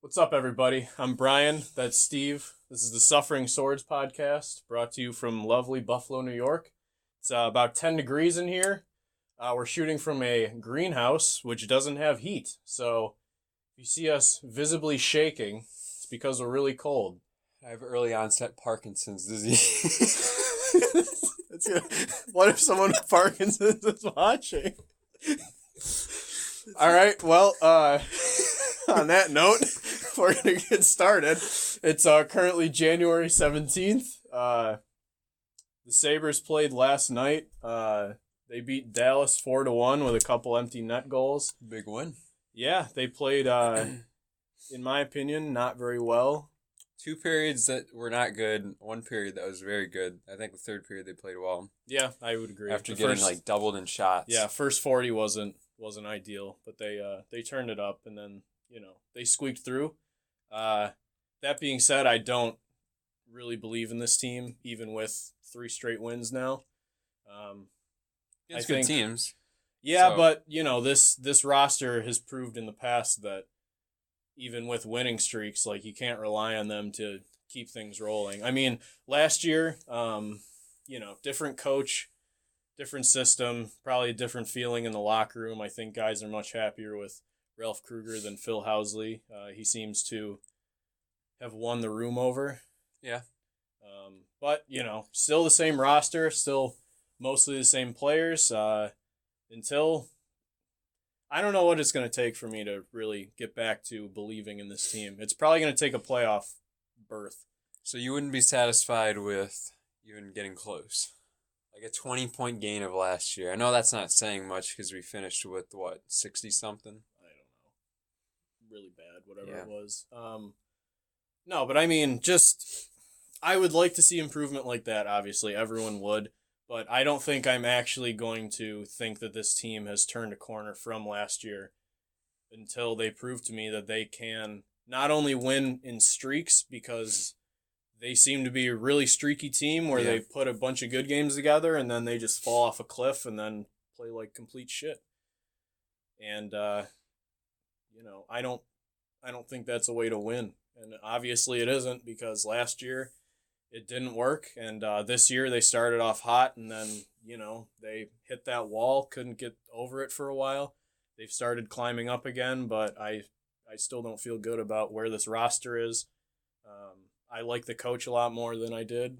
What's up, everybody? I'm Brian. That's Steve. This is the Suffering Swords podcast, brought to you from lovely Buffalo, New York. It's about 10 degrees in here. We're shooting from a greenhouse, which doesn't have heat. So if you see us visibly shaking, it's because we're really cold. I have early onset Parkinson's disease. What if someone with Parkinson's is watching? All right, well, on that note, we're going to get started. It's currently January 17th. The Sabres played last night. They beat Dallas 4-1 with a couple empty net goals. Big win. Yeah, they played, in my opinion, not very well. 2 periods that were not good. 1 period that was very good. I think the 3rd period they played well. Yeah, I would agree. After getting doubled in shots. Yeah, first 40 wasn't ideal, but they turned it up and then they squeaked through. That being said, I don't really believe in this team, even with 3 straight wins now. It's good teams. Yeah, so. But this roster has proved in the past that even with winning streaks, you can't rely on them to keep things rolling. I mean, last year, different coach, different system, probably a different feeling in the locker room. I think guys are much happier with Ralph Kruger than Phil Housley. He seems to have won the room over. Yeah. But, still the same roster, still mostly the same players until... I don't know what it's going to take for me to really get back to believing in this team. It's probably going to take a playoff berth. So you wouldn't be satisfied with even getting close? Like a 20-point gain of last year. I know that's not saying much because we finished with, 60-something? I don't know. Really bad, whatever it was. No, but I mean, I would like to see improvement like that, obviously. Everyone would. But I don't think I'm actually going to think that this team has turned a corner from last year until they prove to me that they can not only win in streaks, because they seem to be a really streaky team where they put a bunch of good games together and then they just fall off a cliff and then play like complete shit. And, I don't think that's a way to win. And obviously it isn't, because last year it didn't work, and this year they started off hot, and then, they hit that wall, couldn't get over it for a while. They've started climbing up again, but I still don't feel good about where this roster is. I like the coach a lot more than I did.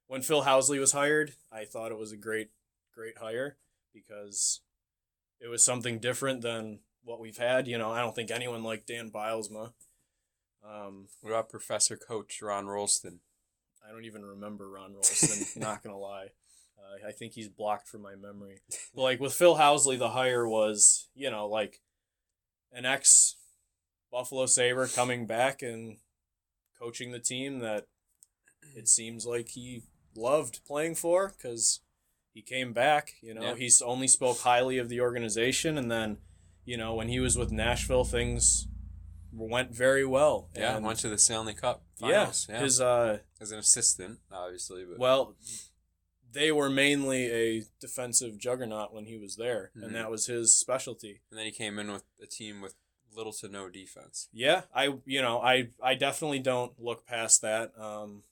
When Phil Housley was hired, I thought it was a great hire, because it was something different than what we've had. I don't think anyone liked Dan Bilesma. What about Professor Coach Ron Rolston? I don't even remember Ron Rolston, not going to lie. I think he's blocked from my memory. But, with Phil Housley, the hire was, an ex-Buffalo Sabre coming back and coaching the team that it seems like he loved playing for, because he came back. He's only spoke highly of the organization, and then, when he was with Nashville, things went very well. Yeah, went to the Stanley Cup finals. Yeah. His as an assistant, obviously. But. Well, they were mainly a defensive juggernaut when he was there, and that was his specialty. And then he came in with a team with little to no defense. Yeah, I definitely don't look past that.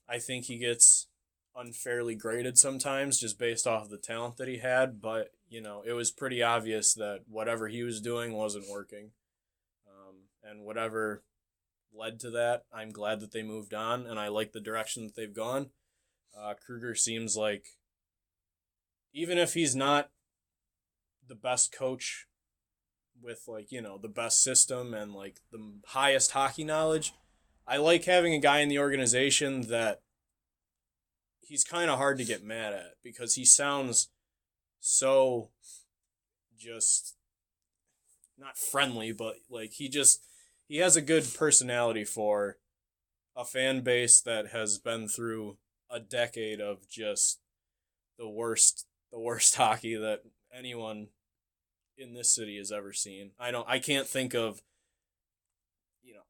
I think he gets unfairly graded sometimes just based off of the talent that he had, but it was pretty obvious that whatever he was doing wasn't working. And whatever led to that, I'm glad that they moved on, and I like the direction that they've gone. Kruger seems like, even if he's not the best coach with, the best system and, the highest hockey knowledge, I like having a guy in the organization that he's kind of hard to get mad at, because he sounds so just not friendly, but, he has a good personality for a fan base that has been through a decade of just the worst hockey that anyone in this city has ever seen. I can't think of,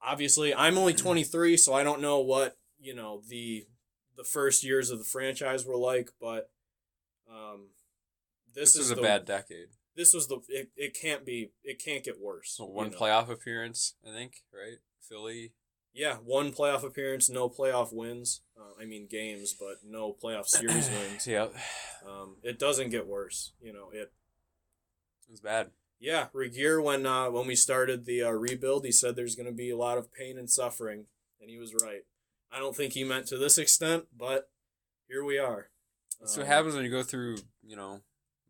obviously I'm only 23, so I don't know what, the first years of the franchise were like, but this is a bad decade. this was it can't get worse. So one playoff appearance, I think, right? Philly. Yeah, one playoff appearance, no playoff wins. Games, but no playoff series wins. Yep. It doesn't get worse. It was bad. Yeah, Regier, when we started the rebuild, he said there's going to be a lot of pain and suffering, and he was right. I don't think he meant to this extent, but here we are. That's what happens when you go through,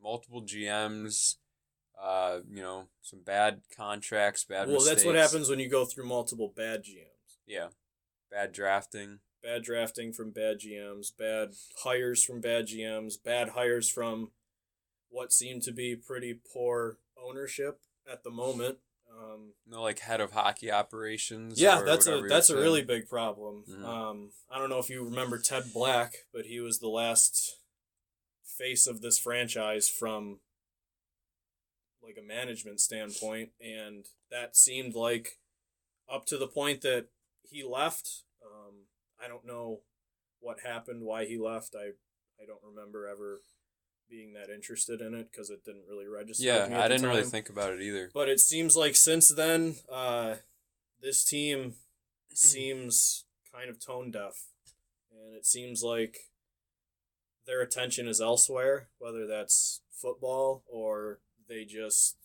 multiple GMs, some bad contracts, bad mistakes. Well, that's what happens when you go through multiple bad GMs. Yeah. Bad drafting. Bad drafting from bad GMs, bad hires from bad GMs, bad hires from what seemed to be pretty poor ownership at the moment. No, head of hockey operations. Yeah, that's a really big problem. Mm-hmm. I don't know if you remember Ted Black, but he was the last face of this franchise from a management standpoint, and that seemed like up to the point that he left. I don't know what happened, why he left. I don't remember ever being that interested in it because it didn't really register. Yeah, with me I didn't really time. think about it either. But it seems like since then, this team seems kind of tone deaf, and it seems like their attention is elsewhere, whether that's football or they just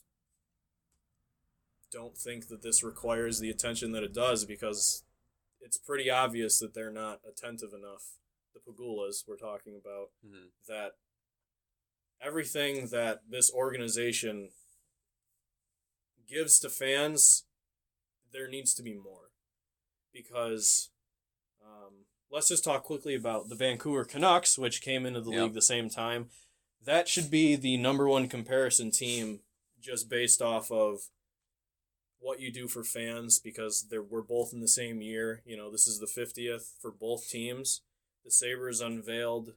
don't think that this requires the attention that it does, because it's pretty obvious that they're not attentive enough. The Pagulas we're talking about, that everything that this organization gives to fans, there needs to be more. Because let's just talk quickly about the Vancouver Canucks, which came into the league the same time. That should be the number one comparison team just based off of what you do for fans, because we're both in the same year. This is the 50th for both teams. The Sabres unveiled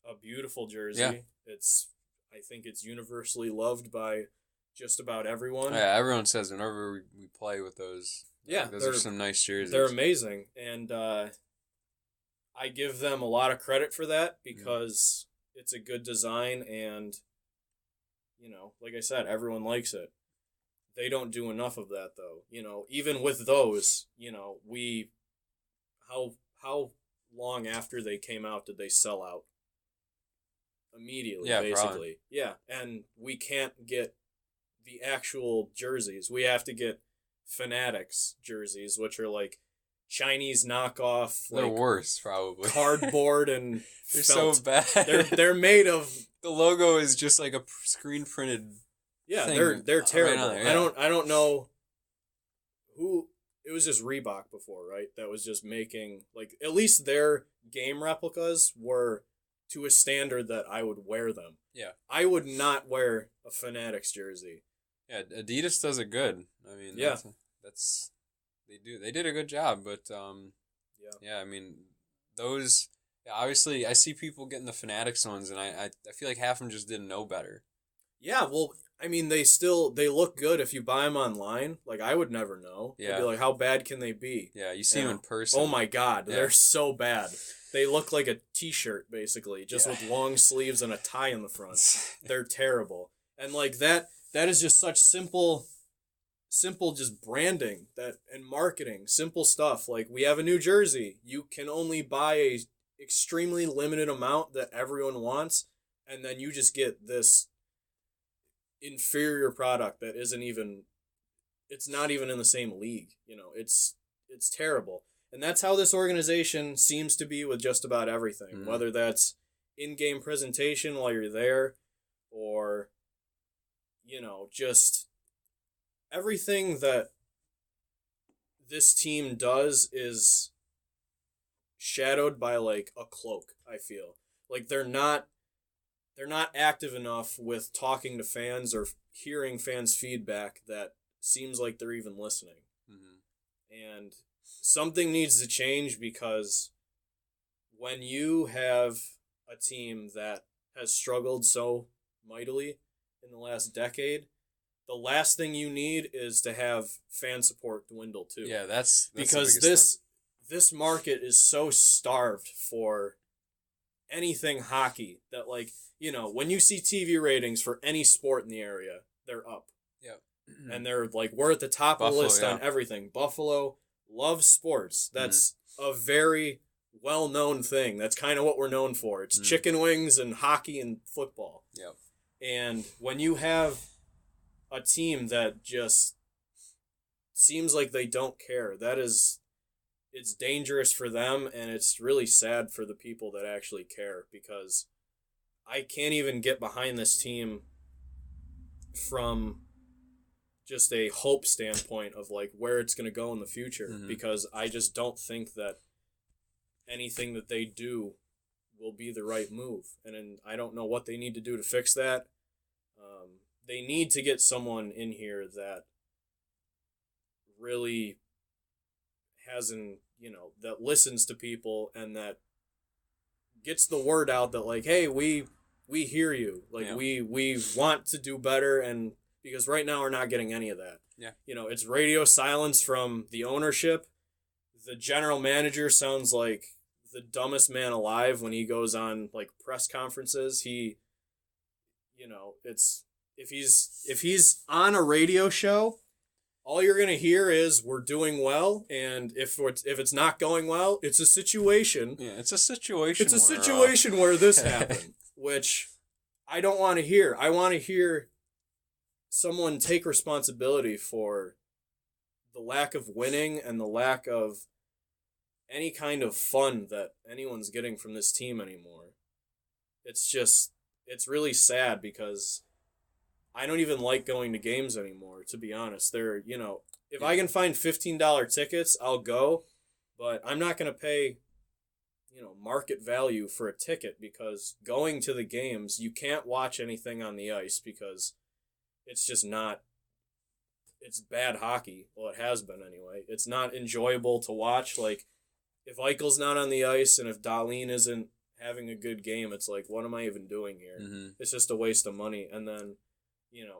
a beautiful jersey. Yeah. I think it's universally loved by just about everyone. Yeah, everyone says whenever we play with those. Yeah, those are some nice jerseys. They're amazing, and I give them a lot of credit for that, because it's a good design, and like I said, everyone likes it. They don't do enough of that, though. Even with those, how long after they came out did they sell out? Immediately, basically. Probably. Yeah, and we can't get the actual jerseys. We have to get Fanatics jerseys, which are Chinese knockoff. They're worse, probably. Cardboard and they're felt. So bad. They're made of. The logo is just like a screen printed. Yeah, thing they're terrible. Right there, I don't know who. It was just Reebok before, right? That was just making at least their game replicas were to a standard that I would wear them. Yeah. I would not wear a Fanatics jersey. Yeah, Adidas does it good. I mean, that's they did a good job, but those obviously I see people getting the Fanatics ones, and I feel like half of them just didn't know better. Yeah, well, they look good if you buy them online. I would never know. Yeah. I'd be how bad can they be? Yeah, you see them in person. Oh my God, they're so bad. They look like a t-shirt, basically, just with long sleeves and a tie in the front. They're terrible. And that is just such simple just branding and marketing, simple stuff. We have a new jersey. You can only buy a extremely limited amount that everyone wants, and then you just get this inferior product that it's not even in the same league. It's terrible. And that's how this organization seems to be with just about everything, whether that's in-game presentation while you're there, or just everything that this team does is shadowed by a cloak, I feel. They're not active enough with talking to fans or hearing fans' feedback that seems like they're even listening. And something needs to change, because when you have a team that has struggled so mightily in the last decade, the last thing you need is to have fan support dwindle too. Yeah, that's because this market is so starved for anything hockey that, like, when you see TV ratings for any sport in the area, they're up. Yep. And they're like, we're at the top of the Buffalo, list yeah. on everything. Buffalo loves sports. That's a very well-known thing. That's kind of what we're known for. It's chicken wings and hockey and football. Yep. And when you have a team that just seems like they don't care, it's dangerous for them, and it's really sad for the people that actually care, because I can't even get behind this team from just a hope standpoint of like where it's going to go in the future, because I just don't think that anything that they do will be the right move. And I don't know what they need to do to fix that. They need to get someone in here that really that listens to people and that gets the word out that, like, hey, we hear you. Like, we want to do better, and because right now we're not getting any of that. Yeah. It's radio silence from the ownership. The general manager sounds like the dumbest man alive when he goes on, like, press conferences. It's if he's on a radio show, all you're gonna hear is we're doing well, and if it's not going well, it's a situation. Yeah, it's a situation. It's a situation where this happened, which I don't want to hear. I want to hear someone take responsibility for the lack of winning and the lack of any kind of fun that anyone's getting from this team anymore. It's really sad, because I don't even like going to games anymore, to be honest. If I can find $15 tickets, I'll go, but I'm not going to pay, market value for a ticket, because going to the games, you can't watch anything on the ice because it's just not, it's bad hockey. Well, it has been anyway. It's not enjoyable to watch. Like, if Eichel's not on the ice and if Dahlin isn't having a good game, it's like, what am I even doing here? It's just a waste of money. And then,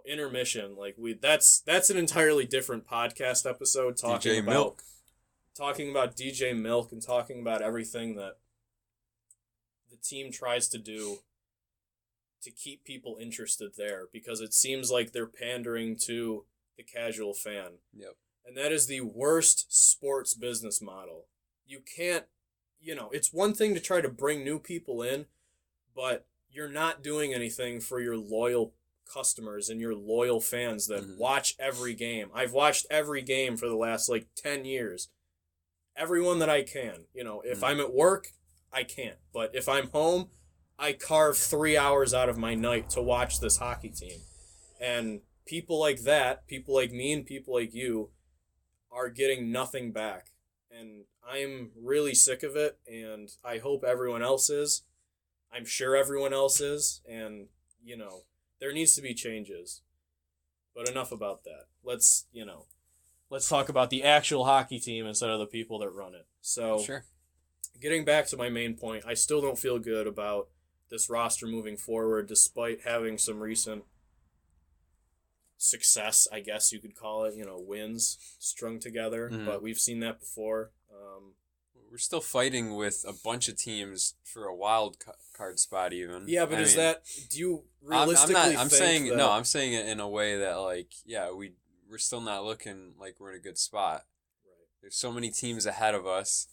intermission, like, that's an entirely different podcast episode talking about DJ Milk and talking about everything that the team tries to do to keep people interested there, because it seems like they're pandering to the casual fan. Yep. And that is the worst sports business model. You can't, it's one thing to try to bring new people in, but you're not doing anything for your loyal customers and your loyal fans that watch every game. I've watched every game for the last 10 years. Everyone that I can. If I'm at work, I can't. But if I'm home, I carve 3 hours out of my night to watch this hockey team. And people like that, people like me and people like you, are getting nothing back. And I'm really sick of it, and I hope everyone else is. I'm sure everyone else is, and, there needs to be changes. But enough about that. Let's talk about the actual hockey team instead of the people that run it. So, sure. Getting back to my main point, I still don't feel good about this roster moving forward, despite having some recent success, I guess you could call it, wins strung together. But we've seen that before. We're still fighting with a bunch of teams for a wild card spot, even. Yeah, but do you realistically I'm think saying that... No, I'm saying it in a way that, we're still not looking like we're in a good spot. Right. There's so many teams ahead of us.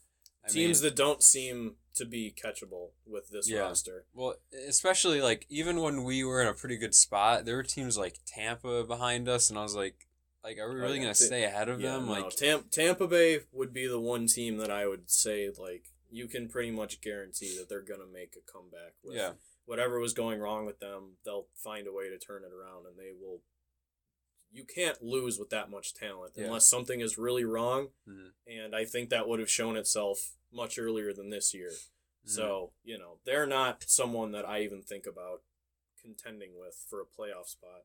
Teams that don't seem to be catchable with this roster. Well, especially, even when we were in a pretty good spot, there were teams like Tampa behind us, and I was like, are we really going to stay ahead of them? No. Tampa Bay would be the one team that I would say, you can pretty much guarantee that they're going to make a comeback. Whatever was going wrong with them, they'll find a way to turn it around, and they will. You can't lose with that much talent unless something is really wrong, and I think that would have shown itself much earlier than this year. So, they're not someone that I even think about contending with for a playoff spot.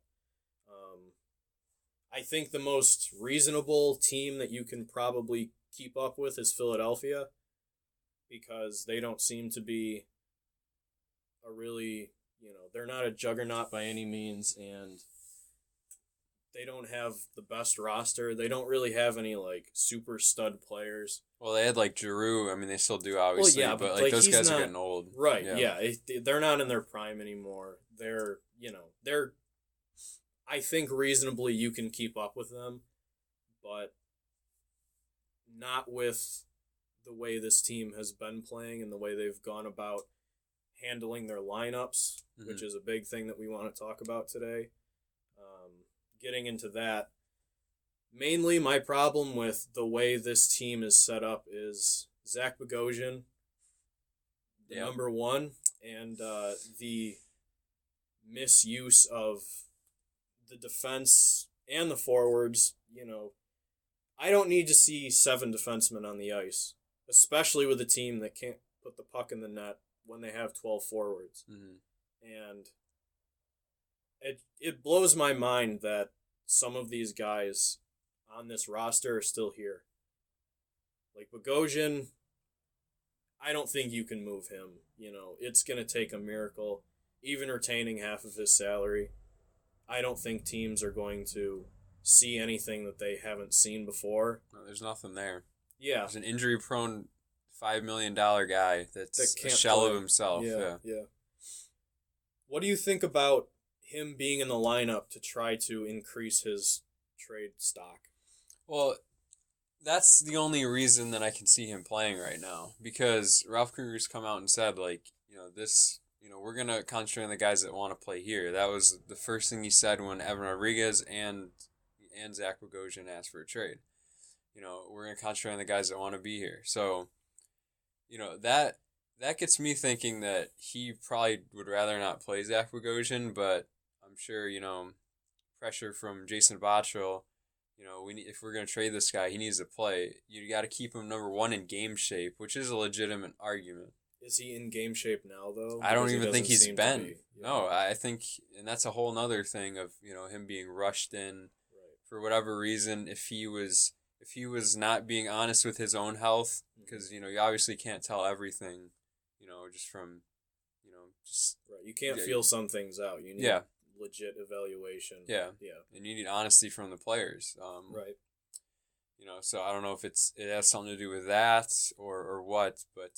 I think the most reasonable team that you can probably keep up with is Philadelphia, because they don't seem to be a really, they're not a juggernaut by any means, and they don't have the best roster. They don't really have any like super stud players. Well, they had like Giroux. I mean, they still do, obviously, Well, yeah, but like those he's guys not, are getting old. right? Yeah, they're not in their prime anymore. They're I think reasonably you can keep up with them, but not with the way this team has been playing and the way they've gone about handling their lineups, which is a big thing that we want to talk about today. Getting into that, mainly my problem with the way this team is set up is Zach Bogosian, the number one, and the misuse of the defense and the forwards. I don't need to see 7 defensemen on the ice, especially with a team that can't put the puck in the net when they have 12 forwards. And it blows my mind that some of these guys on this roster are still here. Like Bogosian, I don't think you can move him. It's going to take a miracle, even retaining half of his salary. I don't think teams are going to see anything that they haven't seen before. No, there's nothing there. Yeah. There's an injury-prone $5 million guy that's a shell of himself. Yeah. What do you think about him being in the lineup to try to increase his trade stock? Well, that's the only reason that I can see him playing right now, because Ralph Krueger's come out and said, we're going to concentrate on the guys that want to play here. That was the first thing he said when Evan Rodriguez and Zach Bogosian asked for a trade. We're going to concentrate on the guys that want to be here. So, that gets me thinking that he probably would rather not play Zach Bogosian, but I'm sure, pressure from Jason Bottrill, if we're going to trade this guy, he needs to play. You got to keep him number one in game shape, which is a legitimate argument. Is he in game shape now, though? I don't even think he's been. No, I think, and that's a whole nother thing of, him being rushed in for whatever reason. If he was not being honest with his own health, because, you obviously can't tell everything, just from, just... Right, you can't feel some things out. You need legit evaluation. Yeah. And you need honesty from the players. Right. So I don't know if it has something to do with that or what, but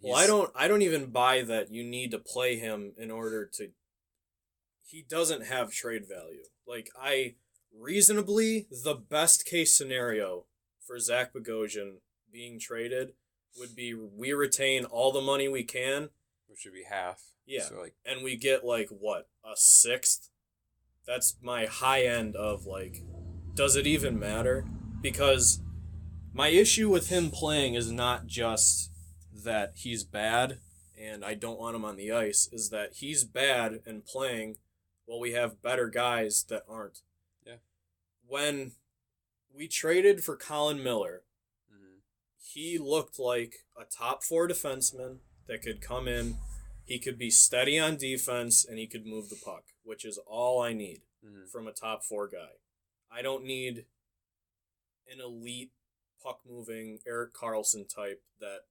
well, I don't even buy that you need to play him in order to. He doesn't have trade value. Like reasonably, the best case scenario for Zach Bogosian being traded would be we retain all the money we can, which would be half. Yeah, so and we get a sixth. That's my high end of does it even matter? Because my issue with him playing is not just that he's bad and I don't want him on the ice, is that he's bad and playing while we have better guys that aren't. Yeah. When we traded for Colin Miller, he looked like a top 4 defenseman that could come in, he could be steady on defense, and he could move the puck, which is all I need from a top 4 guy. I don't need an elite puck-moving Erik Karlsson type that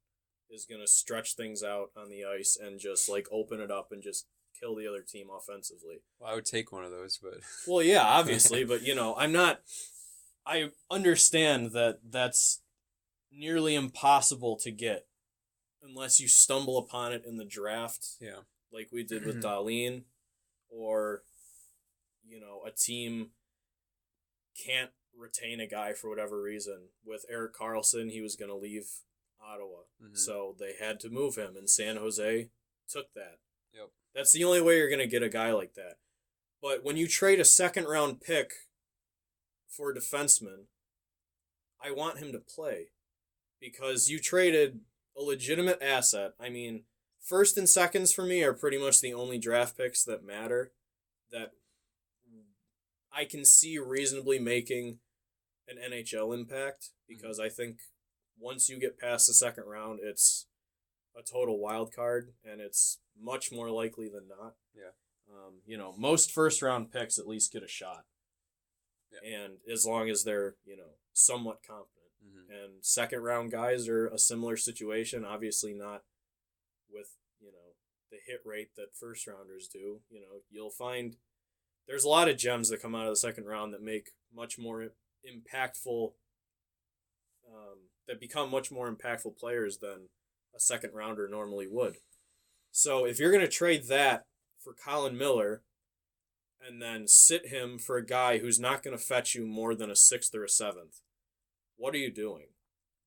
is going to stretch things out on the ice and just open it up and just kill the other team offensively. Well, I would take one of those, but... Well, yeah, obviously, but, I'm not... I understand that that's nearly impossible to get unless you stumble upon it in the draft. Yeah. Like we did with Dahlin, or, a team can't retain a guy for whatever reason. With Erik Karlsson, he was going to leave Ottawa. So they had to move him, and San Jose took that. Yep. That's the only way you're going to get a guy like that. But when you trade a second-round pick for a defenseman, I want him to play. Because you traded a legitimate asset. I mean, first and seconds for me are pretty much the only draft picks that matter, that I can see reasonably making an NHL impact, because I think once you get past the second round, it's a total wild card, and it's much more likely than not. Yeah. Most first round picks at least get a shot. Yeah. And as long as they're, somewhat competent. And second round guys are a similar situation, obviously not with, the hit rate that first rounders do. You'll find there's a lot of gems that come out of the second round that make much more impactful, that become much more impactful players than a second rounder normally would. So if you're going to trade that for Colin Miller and then sit him for a guy who's not going to fetch you more than a sixth or a seventh, what are you doing?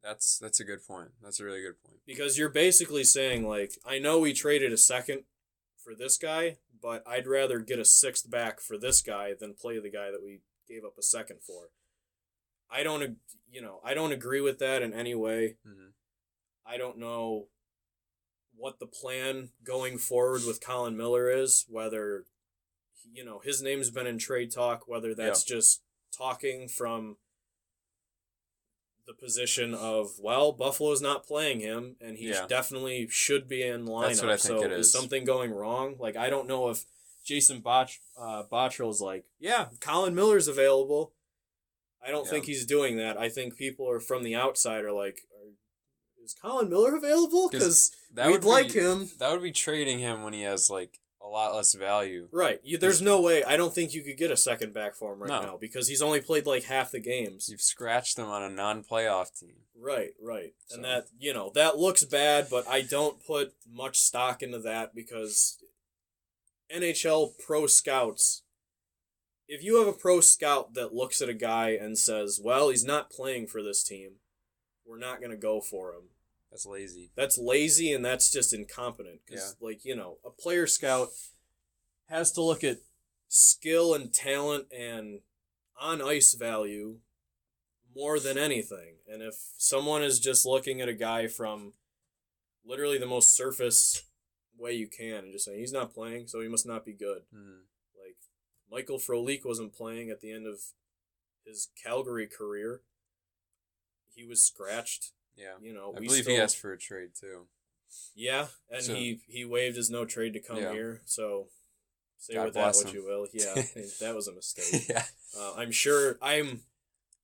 That's a good point. That's a really good point. Because you're basically saying, like, I know we traded a second for this guy, but I'd rather get a sixth back for this guy than play the guy that we gave up a second for. I don't agree with that in any way. Mm-hmm. I don't know what the plan going forward with Colin Miller is, whether, his name's been in trade talk, whether that's just talking from the position of, well, Buffalo's not playing him, and he definitely should be in the lineup. That's what I think it is. Is something going wrong? Like, I don't know if Jason Bottrell's like, yeah, Colin Miller's available. I don't think he's doing that. I think people are from the outside are like, is Colin Miller available? Because we'd like him. That would be trading him when he has, like, a lot less value. Right. There's no way. I don't think you could get a second back for him now because he's only played like half the games. You've scratched him on a non-playoff team. Right. So. And that looks bad, but I don't put much stock into that because NHL pro scouts, if you have a pro scout that looks at a guy and says, well, he's not playing for this team, we're not going to go for him. That's lazy. That's lazy, and that's just incompetent. Because, a player scout has to look at skill and talent and on-ice value more than anything. And if someone is just looking at a guy from literally the most surface way you can and just saying, he's not playing, so he must not be good. Like, Michael Frolik wasn't playing at the end of his Calgary career. He was scratched. Yeah, I believe he asked for a trade too. Yeah, and so, he waived his no trade to come here. So say God with that what him. you will. Yeah, that was a mistake. Yeah, I'm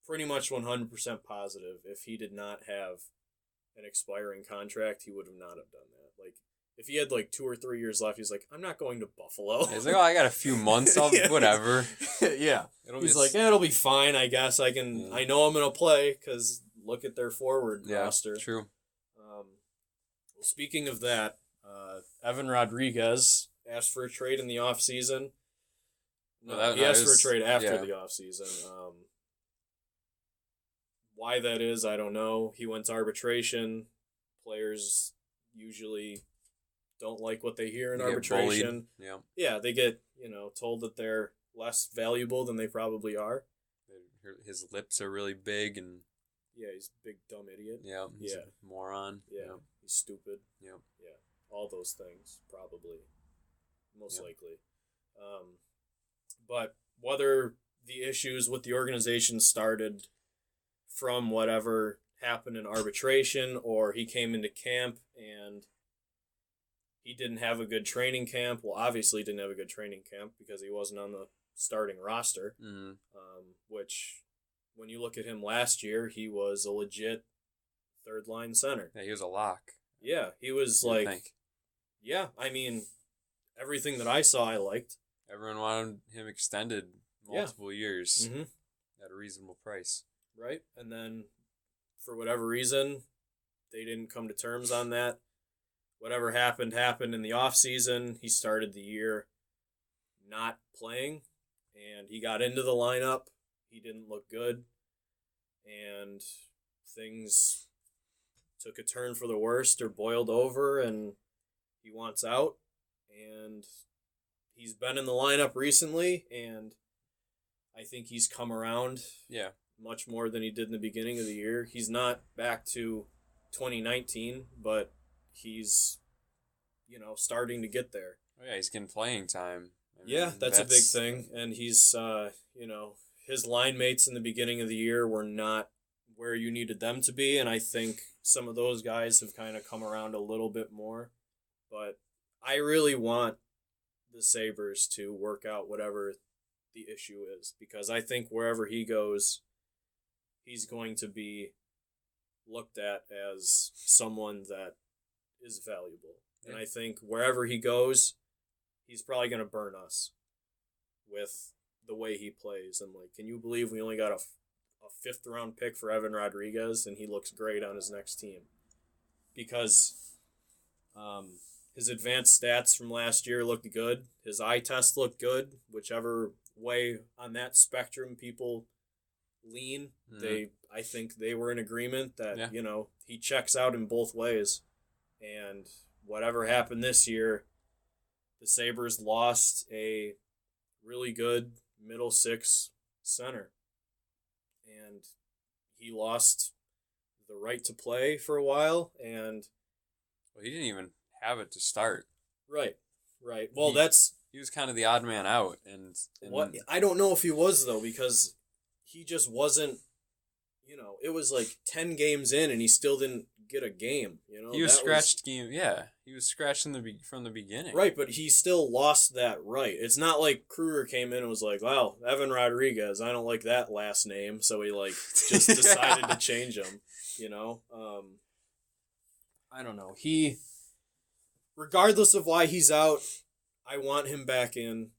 pretty much 100% positive if he did not have an expiring contract, he would have not have done that. Like if he had like 2 or 3 years left, he's like, I'm not going to Buffalo. He's like, I got a few months. Whatever. Yeah, it'll be fine. I guess I can. Yeah. I know I'm gonna play because. Look at their forward roster. True. Well, speaking of that, Evan Rodriguez asked for a trade in the offseason. He asked for a trade after the offseason. Why that is, I don't know. He went to arbitration. Players usually don't like what they hear in arbitration. Yeah, they get told that they're less valuable than they probably are. His lips are really big and. Yeah, he's a big dumb idiot. Yeah, he's a moron. Yeah, he's stupid. Yeah, all those things probably, most likely. But whether the issues with the organization started from whatever happened in arbitration, or he came into camp and he didn't have a good training camp. Well, obviously he didn't have a good training camp because he wasn't on the starting roster, which. When you look at him last year, he was a legit third-line center. Yeah, he was a lock. Yeah, he was yeah, I mean, everything that I saw I liked. Everyone wanted him extended multiple years at a reasonable price. Right, and then for whatever reason, they didn't come to terms on that. Whatever happened in the offseason. He started the year not playing, and he got into the lineup. He didn't look good, and things took a turn for the worst or boiled over, and he wants out. And he's been in the lineup recently, and I think he's come around much more than he did in the beginning of the year. He's not back to 2019, but he's, starting to get there. Oh, yeah, he's getting playing time. That's a big thing, and he's, his line mates in the beginning of the year were not where you needed them to be, and I think some of those guys have kind of come around a little bit more. But I really want the Sabres to work out whatever the issue is, because I think wherever he goes, he's going to be looked at as someone that is valuable. And I think wherever he goes, he's probably going to burn us. with the way he plays. And, like, can you believe we only got a fifth-round pick for Evan Rodriguez, and he looks great on his next team? Because his advanced stats from last year looked good. His eye test looked good. Whichever way on that spectrum people lean, I think they were in agreement that, he checks out in both ways. And whatever happened this year, the Sabres lost a really good middle six center. And he lost the right to play for a while, and he didn't even have it to start. Right. Well, he was kind of the odd man out, and what I don't know if he was, though, because he just wasn't. It was like 10 games in, and he still didn't get a game. He was scratched he was scratched from the beginning. Right, but he still lost that right. It's not like Kruger came in and was like, "Wow, Evan Rodriguez, I don't like that last name," so he just decided to change him. I don't know. Regardless of why he's out, I want him back in,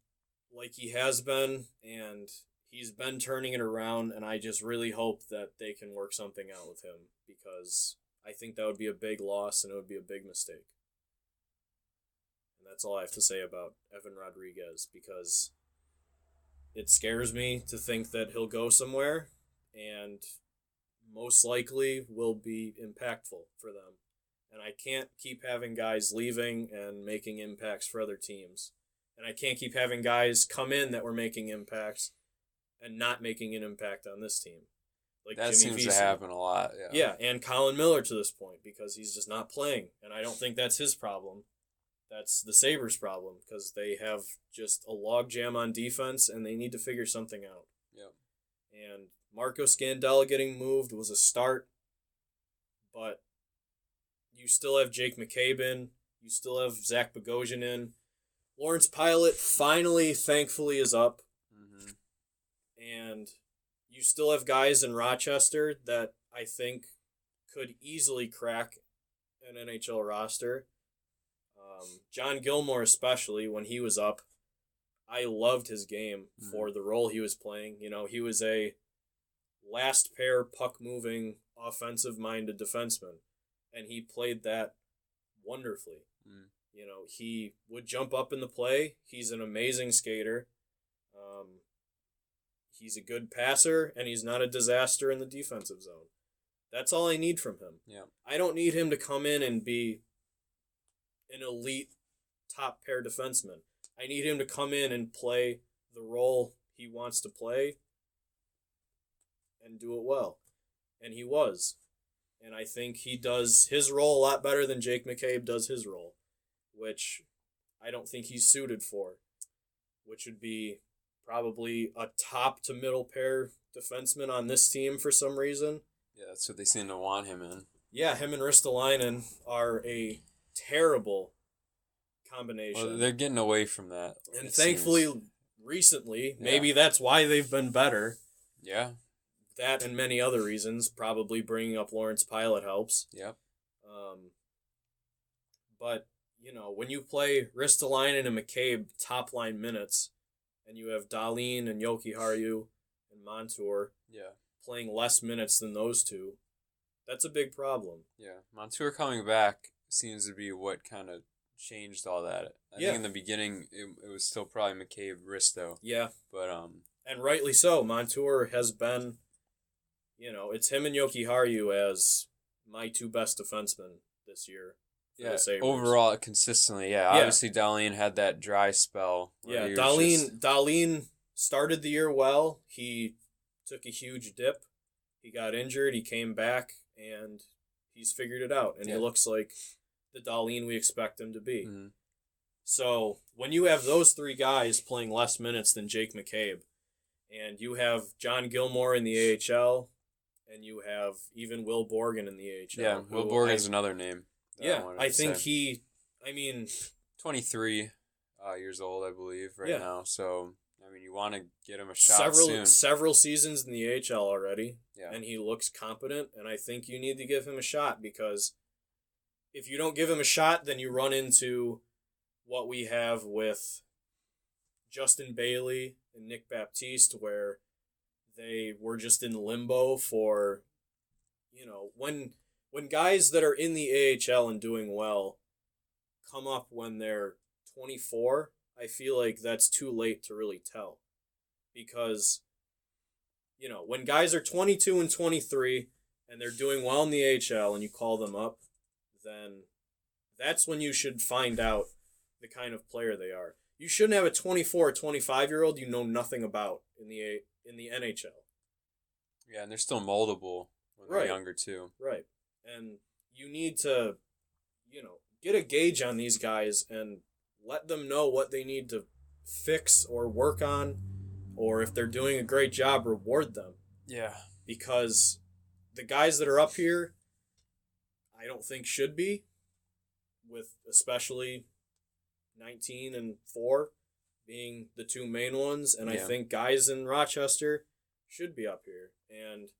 like he has been, and he's been turning it around, and I just really hope that they can work something out with him, because I think that would be a big loss, and it would be a big mistake. And that's all I have to say about Evan Rodriguez, because it scares me to think that he'll go somewhere, and most likely will be impactful for them. And I can't keep having guys leaving and making impacts for other teams. And I can't keep having guys come in that were making impacts and not making an impact on this team. Like that Jimmy seems Vesey. to happen a lot. Yeah, and Colin Miller to this point, because he's just not playing. And I don't think that's his problem. That's the Sabres' problem, because they have just a logjam on defense, and they need to figure something out. Yep. And Marco Scandella getting moved was a start, but you still have Jake McCabe in. You still have Zach Bogosian in. Lawrence Pilot finally, thankfully, is up. Mm-hmm. And you still have guys in Rochester that I think could easily crack an NHL roster. John Gilmore, especially, when he was up, I loved his game for the role he was playing. He was a last pair puck-moving, offensive-minded defenseman, and he played that wonderfully. He would jump up in the play. He's an amazing skater. He's a good passer, and he's not a disaster in the defensive zone. That's all I need from him. Yeah. I don't need him to come in and be an elite top-pair defenseman. I need him to come in and play the role he wants to play and do it well. And he was. And I think he does his role a lot better than Jake McCabe does his role, which I don't think he's suited for, which would be probably a top to middle pair defenseman on this team for some reason. Yeah, that's what they seem to want him in. Yeah, him and Ristolainen are a terrible combination. Well, they're getting away from that. And thankfully, recently, maybe that's why they've been better. Yeah. That and many other reasons. Probably bringing up Lawrence Pilot helps. Yep. But, when you play Ristolainen and McCabe top-line minutes, and you have Dahlin and Jokiharju and Montour playing less minutes than those two, that's a big problem. Yeah. Montour coming back seems to be what kind of changed all that. I think in the beginning, it was still probably McCabe, Risto. Yeah. But, and rightly so. Montour has been, it's him and Jokiharju as my two best defensemen this year. Yeah, overall, consistently, yeah. Obviously, Dahlin had that dry spell. Yeah, Dahlin started the year well. He took a huge dip. He got injured. He came back, and he's figured it out. And he looks like the Dahlin we expect him to be. Mm-hmm. So when you have those three guys playing less minutes than Jake McCabe, and you have John Gilmore in the AHL, and you have even Will Borgen in the AHL. Yeah, Will Borgen is another name. I think 23 years old, I believe, now. So, you want to get him a shot soon. Several seasons in the AHL already, yeah. And he looks competent, and I think you need to give him a shot, because if you don't give him a shot, then you run into what we have with Justin Bailey and Nick Baptiste, where they were just in limbo for, when guys that are in the AHL and doing well come up when they're 24, I feel like that's too late to really tell. Because, when guys are 22 and 23 and they're doing well in the AHL and you call them up, then that's when you should find out the kind of player they are. You shouldn't have a 24 or 25-year-old you know nothing about in the NHL. Yeah, and they're still moldable when they're younger too. Right. And you need to, get a gauge on these guys and let them know what they need to fix or work on, or if they're doing a great job, reward them. Yeah. Because the guys that are up here, I don't think should be, with especially 19 and 4 being the two main ones, and I think guys in Rochester should be up here. And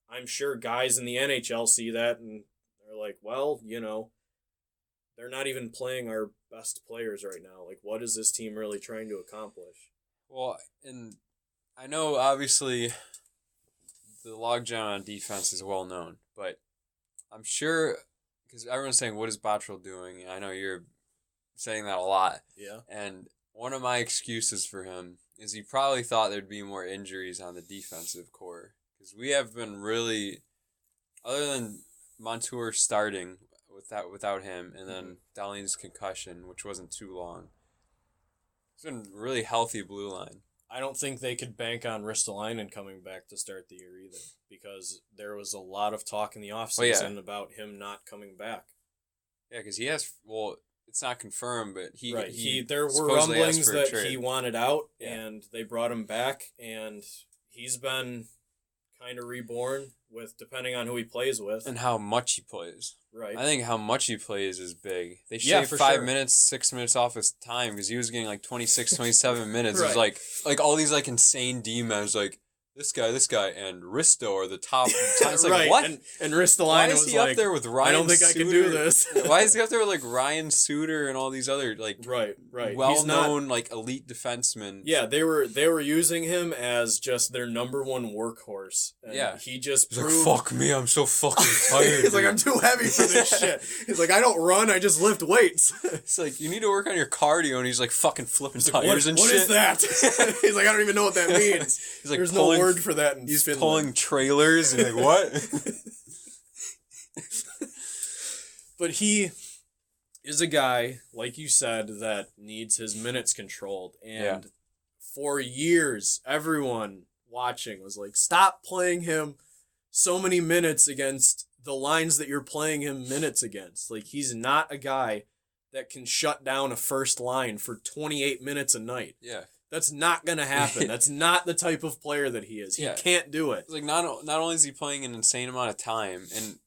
I'm sure guys in the NHL see that and they're like, well, they're not even playing our best players right now. Like, what is this team really trying to accomplish? Well, and I know obviously the logjam on defense is well known, but I'm sure, because everyone's saying, what is Bottrell doing? I know you're saying that a lot. Yeah. And one of my excuses for him is he probably thought there'd be more injuries on the defensive core. Because we have been really, other than Montour starting without him, and then Dahlin's concussion, which wasn't too long, it's been really healthy blue line. I don't think they could bank on Ristolainen coming back to start the year either, because there was a lot of talk in the offseason about him not coming back. Yeah, because he has, it's not confirmed, but there were rumblings that he wanted out, and they brought him back, and he's been kind of reborn with depending on who he plays with and how much he plays. Right. I think how much he plays is big. They shaved 5 minutes, 6 minutes off his time because he was getting like 26, 27 minutes. Right. It was like all these like insane D-men, like this guy, and Risto are the top. It's like, right. What? And Ristolainen was he up there with Ryan? I don't think Suter? I can do this. Why is he up there with like Ryan Suter and all these other like well-known like elite defensemen? Yeah, they were using him as just their number one workhorse. And he just proved, like, fuck me, I'm so fucking tired. He's like, I'm too heavy for this shit. He's like, I don't run, I just lift weights. It's like, you need to work on your cardio, and he's like fucking flipping tires and what shit. What is that? He's like, I don't even know what that means. He's like, there's no word for that in He's Finland. Pulling trailers and like, what? But he is a guy, like you said, that needs his minutes controlled. And for years, everyone watching was like, stop playing him so many minutes against the lines that you're playing him minutes against. Like, he's not a guy that can shut down a first line for 28 minutes a night. Yeah. That's not going to happen. That's not the type of player that he is. He can't do it. Like, not only is he playing an insane amount of time, and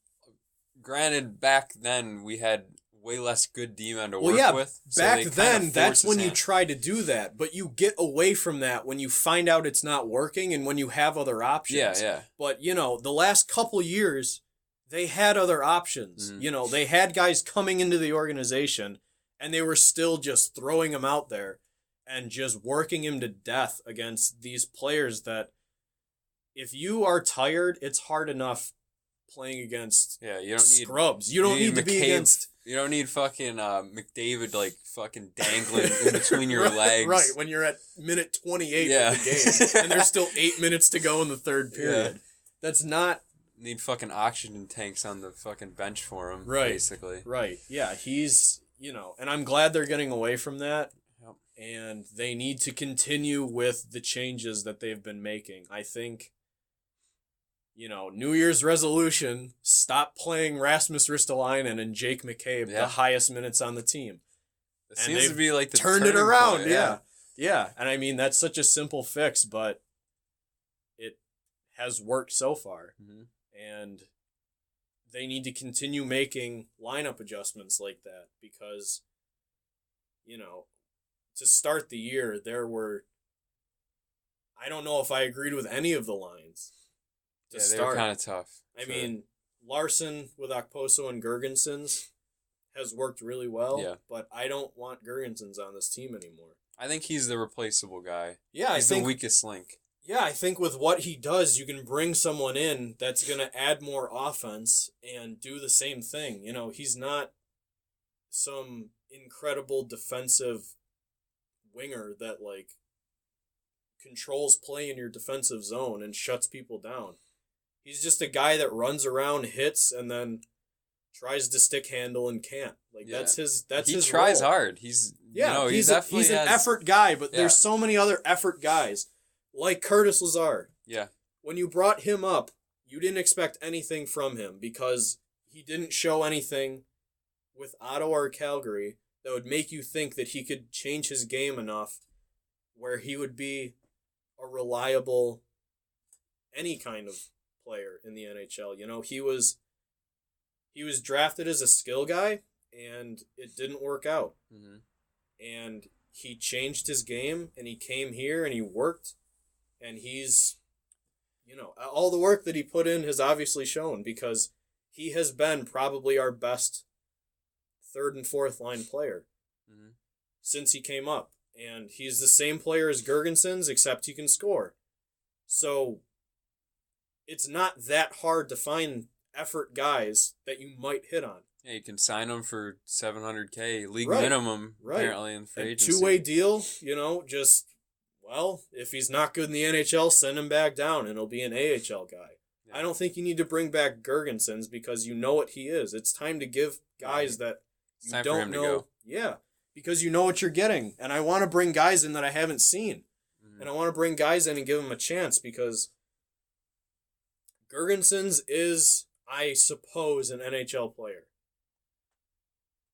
granted, back then we had way less good D-men to work with. Back then, that's when you try to do that. But you get away from that when you find out it's not working and when you have other options. Yeah. But, the last couple years, they had other options. Mm-hmm. They had guys coming into the organization, and they were still just throwing them out there and just working him to death against these players that, if you are tired, it's hard enough playing against you don't need scrubs. You don't need to be against... You don't need fucking McDavid like fucking dangling in between your legs. Right, when you're at minute 28 of the game and there's still 8 minutes to go in the third period. Yeah. That's not... Need fucking oxygen tanks on the fucking bench for him, basically. Right, yeah, he's, and I'm glad they're getting away from that. Yep. And they need to continue with the changes that they've been making. I think... New Year's resolution, stop playing Rasmus Ristolainen and Jake McCabe the highest minutes on the team. It seems to be like the turned it around, point, yeah. And I mean, that's such a simple fix, but it has worked so far. Mm-hmm. And they need to continue making lineup adjustments like that because, to start the year, there were... I don't know if I agreed with any of the lines. They were kind of tough. I mean, Larson with Okposo and Gergensons has worked really well, but I don't want Gergensons on this team anymore. I think he's the replaceable guy. Yeah, he's the weakest link. Yeah, I think with what he does, you can bring someone in that's going to add more offense and do the same thing. You know, he's not some incredible defensive winger that, like, controls play in your defensive zone and shuts people down. He's just a guy that runs around, hits, and then tries to stick handle and can't. Like, that's his He tries role. hard. He's an effort guy, but there's so many other effort guys. Like Curtis Lazard. Yeah. When you brought him up, you didn't expect anything from him because he didn't show anything with Ottawa or Calgary that would make you think that he could change his game enough where he would be a reliable any kind of player in the NHL. You know, he was drafted as a skill guy and it didn't work out. Mm-hmm. And he changed his game and he came here and he worked. And he's, you know, all the work that he put in has obviously shown because he has been probably our best third and fourth line player since he came up. And he's the same player as Gergensons, except he can score. So it's not that hard to find effort guys that you might hit on. Yeah, you can sign them for $700K league minimum, apparently, in free agency. Two-way deal, you know, just... Well, if he's not good in the NHL, send him back down and he'll be an AHL guy. Yeah. I don't think you need to bring back Gergensons because you know what he is. It's time to give guys that you don't know. Yeah, because you know what you're getting. And I want to bring guys in that I haven't seen. Mm-hmm. And I want to bring guys in and give them a chance because Gergensons is, I suppose, an NHL player.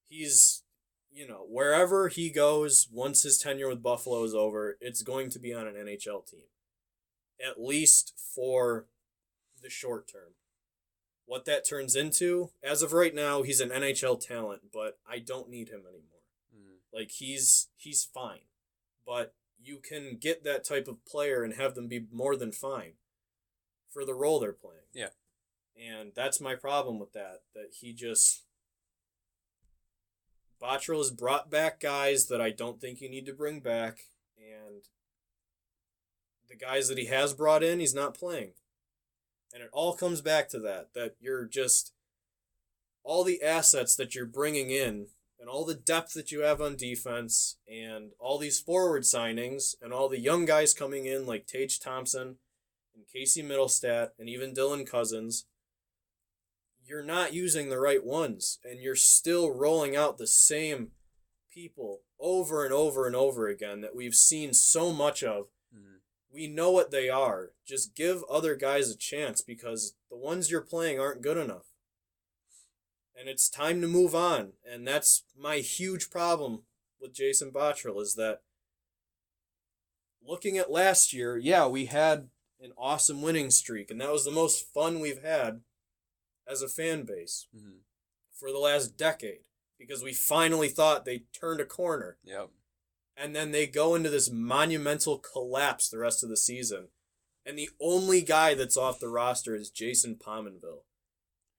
He's... You know, wherever he goes, once his tenure with Buffalo is over, it's going to be on an NHL team. At least for the short term. What that turns into, as of right now, he's an NHL talent, but I don't need him anymore. Mm-hmm. Like, he's fine. But you can get that type of player and have them be more than fine for the role they're playing. Yeah. And that's my problem with that he just... Botterill has brought back guys that I don't think you need to bring back, and the guys that he has brought in, he's not playing. And it all comes back to that you're just, all the assets that you're bringing in, and all the depth that you have on defense, and all these forward signings, and all the young guys coming in like Tage Thompson, and Casey Middlestat, and even Dylan Cousins, you're not using the right ones, and you're still rolling out the same people over and over and over again that we've seen so much of. Mm-hmm. We know what they are. Just give other guys a chance because the ones you're playing aren't good enough. And it's time to move on. And that's my huge problem with Jason Botterill is that looking at last year, yeah, we had an awesome winning streak, and that was the most fun we've had as a fan base for the last decade because we finally thought they turned a corner. Yep. And then they go into this monumental collapse the rest of the season. And the only guy that's off the roster is Jason Pominville.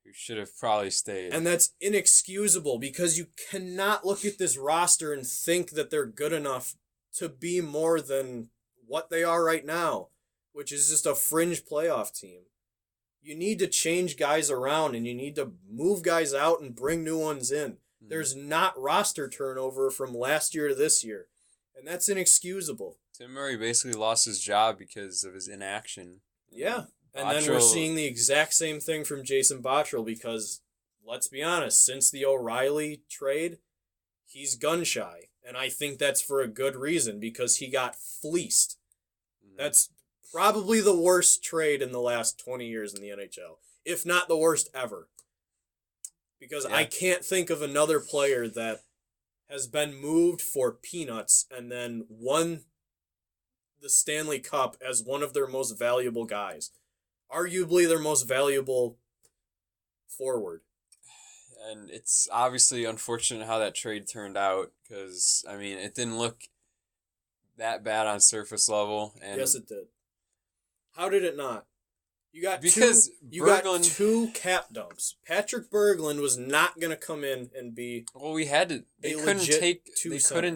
Who should have probably stayed. And that's inexcusable because you cannot look at this roster and think that they're good enough to be more than what they are right now, which is just a fringe playoff team. You need to change guys around and you need to move guys out and bring new ones in. Mm-hmm. There's not roster turnover from last year to this year. And that's inexcusable. Tim Murray basically lost his job because of his inaction. Yeah. And then we're seeing the exact same thing from Jason Botterill because, let's be honest, since the O'Reilly trade, he's gun-shy. And I think that's for a good reason because he got fleeced. Mm-hmm. That's probably the worst trade in the last 20 years in the NHL, if not the worst ever. Because I can't think of another player that has been moved for peanuts and then won the Stanley Cup as one of their most valuable guys. Arguably their most valuable forward. And it's obviously unfortunate how that trade turned out because, I mean, it didn't look that bad on surface level. And yes, it did. How did it not? You got two cap dumps. Patrick Berglund was not going to come in and be. Well, we had to. They couldn't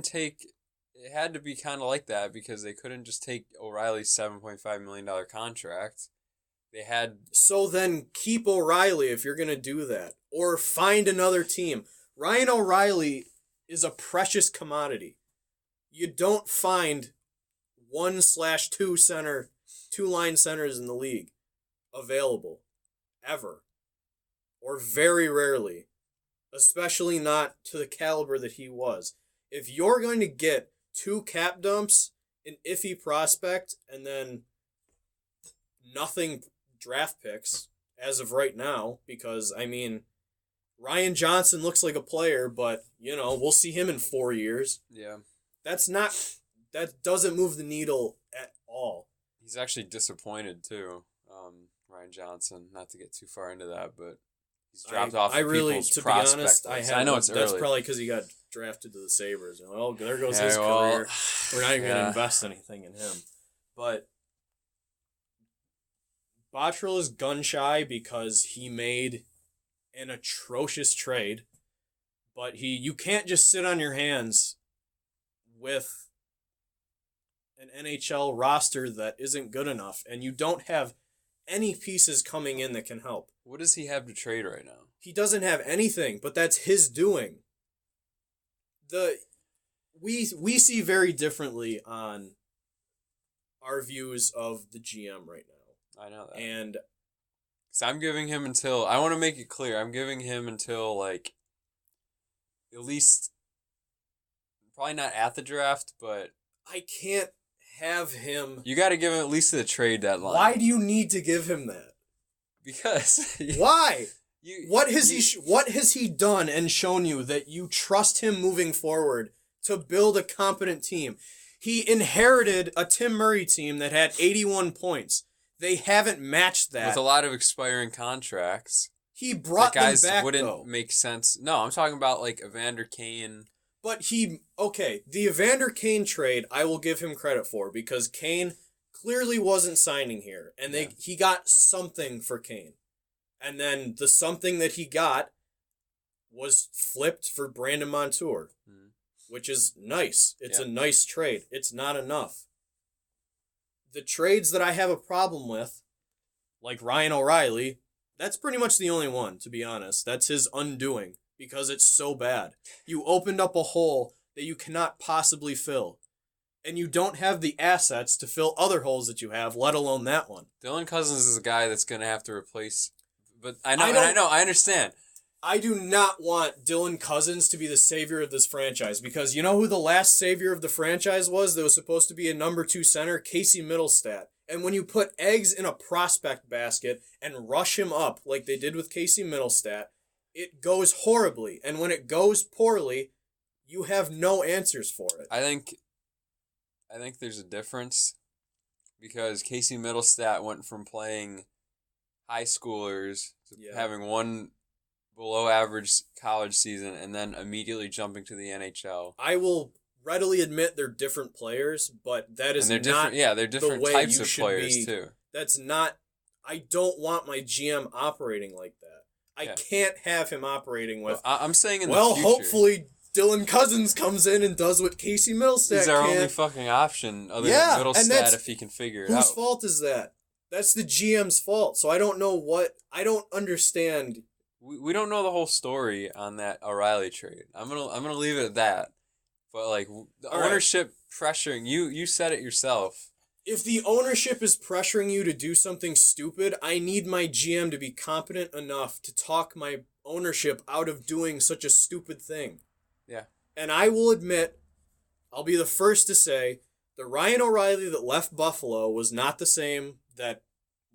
take it had to be kind of like that because they couldn't just take O'Reilly's $7.5 million contract. They had... So then keep O'Reilly if you're going to do that. Or find another team. Ryan O'Reilly is a precious commodity. You don't find 1/2 two-line centers in the league available. Ever. Or very rarely. Especially not to the caliber that he was. If you're going to get 2 cap dumps, an iffy prospect, and then nothing draft picks as of right now, because, I mean, Ryan Johnson looks like a player, but, you know, we'll see him in 4 years. Yeah. That doesn't move the needle at all. He's actually disappointed, too, Ryan Johnson. Not to get too far into that, but he's dropped off people's prospect list. I know it's early. That's probably because he got drafted to the Sabres. Well, there goes his career. We're not even going to invest anything in him. But Botterill is gun-shy because he made an atrocious trade. But you can't just sit on your hands with an NHL roster that isn't good enough, and you don't have any pieces coming in that can help. What does he have to trade right now? He doesn't have anything, but that's his doing. We see very differently on our views of the GM right now. I know that. And so I'm giving him until, I want to make it clear, I'm giving him until, like, at least, probably not at the draft, but I can't have him. You got to give him at least to the trade deadline. Why do you need to give him that? Because. Why? What has he done and shown you that you trust him moving forward to build a competent team? He inherited a Tim Murray team that had 81 points. They haven't matched that. With a lot of expiring contracts. He brought them back, guys wouldn't though. Make sense. No, I'm talking about like Evander Kane. But the Evander Kane trade, I will give him credit for because Kane clearly wasn't signing here, and he got something for Kane, and then the something that he got was flipped for Brandon Montour, which is nice. It's a nice trade. It's not enough. The trades that I have a problem with, like Ryan O'Reilly, that's pretty much the only one, to be honest. That's his undoing. Because it's so bad. You opened up a hole that you cannot possibly fill. And you don't have the assets to fill other holes that you have, let alone that one. Dylan Cousins is a guy that's going to have to replace... But I understand. I do not want Dylan Cousins to be the savior of this franchise. Because you know who the last savior of the franchise was that was supposed to be a number 2 center? Casey Middlestat. And when you put eggs in a prospect basket and rush him up like they did with Casey Middlestat, it goes horribly, and when it goes poorly, you have no answers for it. I think there's a difference because Casey Middlestat went from playing high schoolers to having one below average college season and then immediately jumping to the NHL. I will readily admit they're different players, but that is not they're different types of players too. That's not. I don't want my GM operating like that. I can't have him operating with... I'm saying in the future... Well, hopefully Dylan Cousins comes in and does what Casey Middlestat can. He's our only fucking option other than Middlestat if he can figure it out. Whose fault is that? That's the GM's fault. So I don't know what... I don't understand. We don't know the whole story on that O'Reilly trade. I'm gonna leave it at that. But, like, the ownership pressuring... You said it yourself. If the ownership is pressuring you to do something stupid, I need my GM to be competent enough to talk my ownership out of doing such a stupid thing. Yeah. And I will admit, I'll be the first to say, the Ryan O'Reilly that left Buffalo was not the same that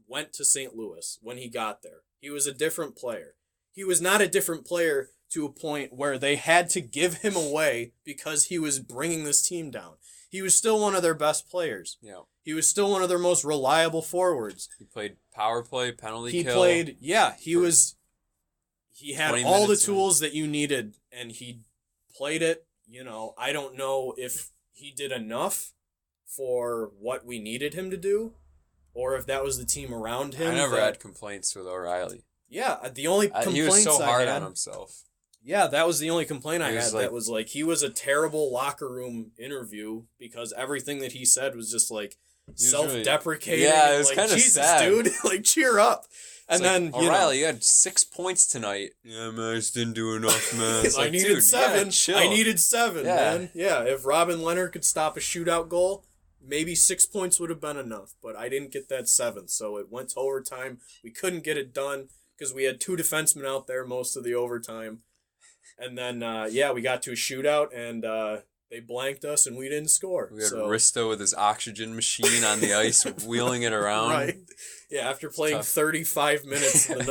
went to St. Louis when he got there. He was a different player. He was not a different player to a point where they had to give him away because he was bringing this team down. He was still one of their best players. Yeah. He was still one of their most reliable forwards. He played power play, penalty kill. He had all the tools that you needed, and he played it. You know, I don't know if he did enough for what we needed him to do, or if that was the team around him. I never had complaints with O'Reilly. Yeah, the only complaints he was so hard on himself. Yeah, that was the only complaint I It was had. like- That was like he was a terrible locker room interview because everything that he said was just like self-deprecating. Yeah, it was like, kind of Jesus, sad, dude. Like, cheer up. And It's then like, O'Reilly, you had 6 points tonight. Yeah, man, I just didn't do enough, man. It's I like, needed dude, 7. chill. I needed 7, Yeah. man. Yeah, if Robin Leonard could stop a shootout goal, maybe 6 points would have been enough. But I didn't get that 7th, so it went to overtime. We couldn't get it done because we had 2 defensemen out there most of the overtime. And then, we got to a shootout, and they blanked us, and we didn't score. We had Risto with his oxygen machine on the ice, wheeling it around. Right. Yeah, after playing 35 minutes of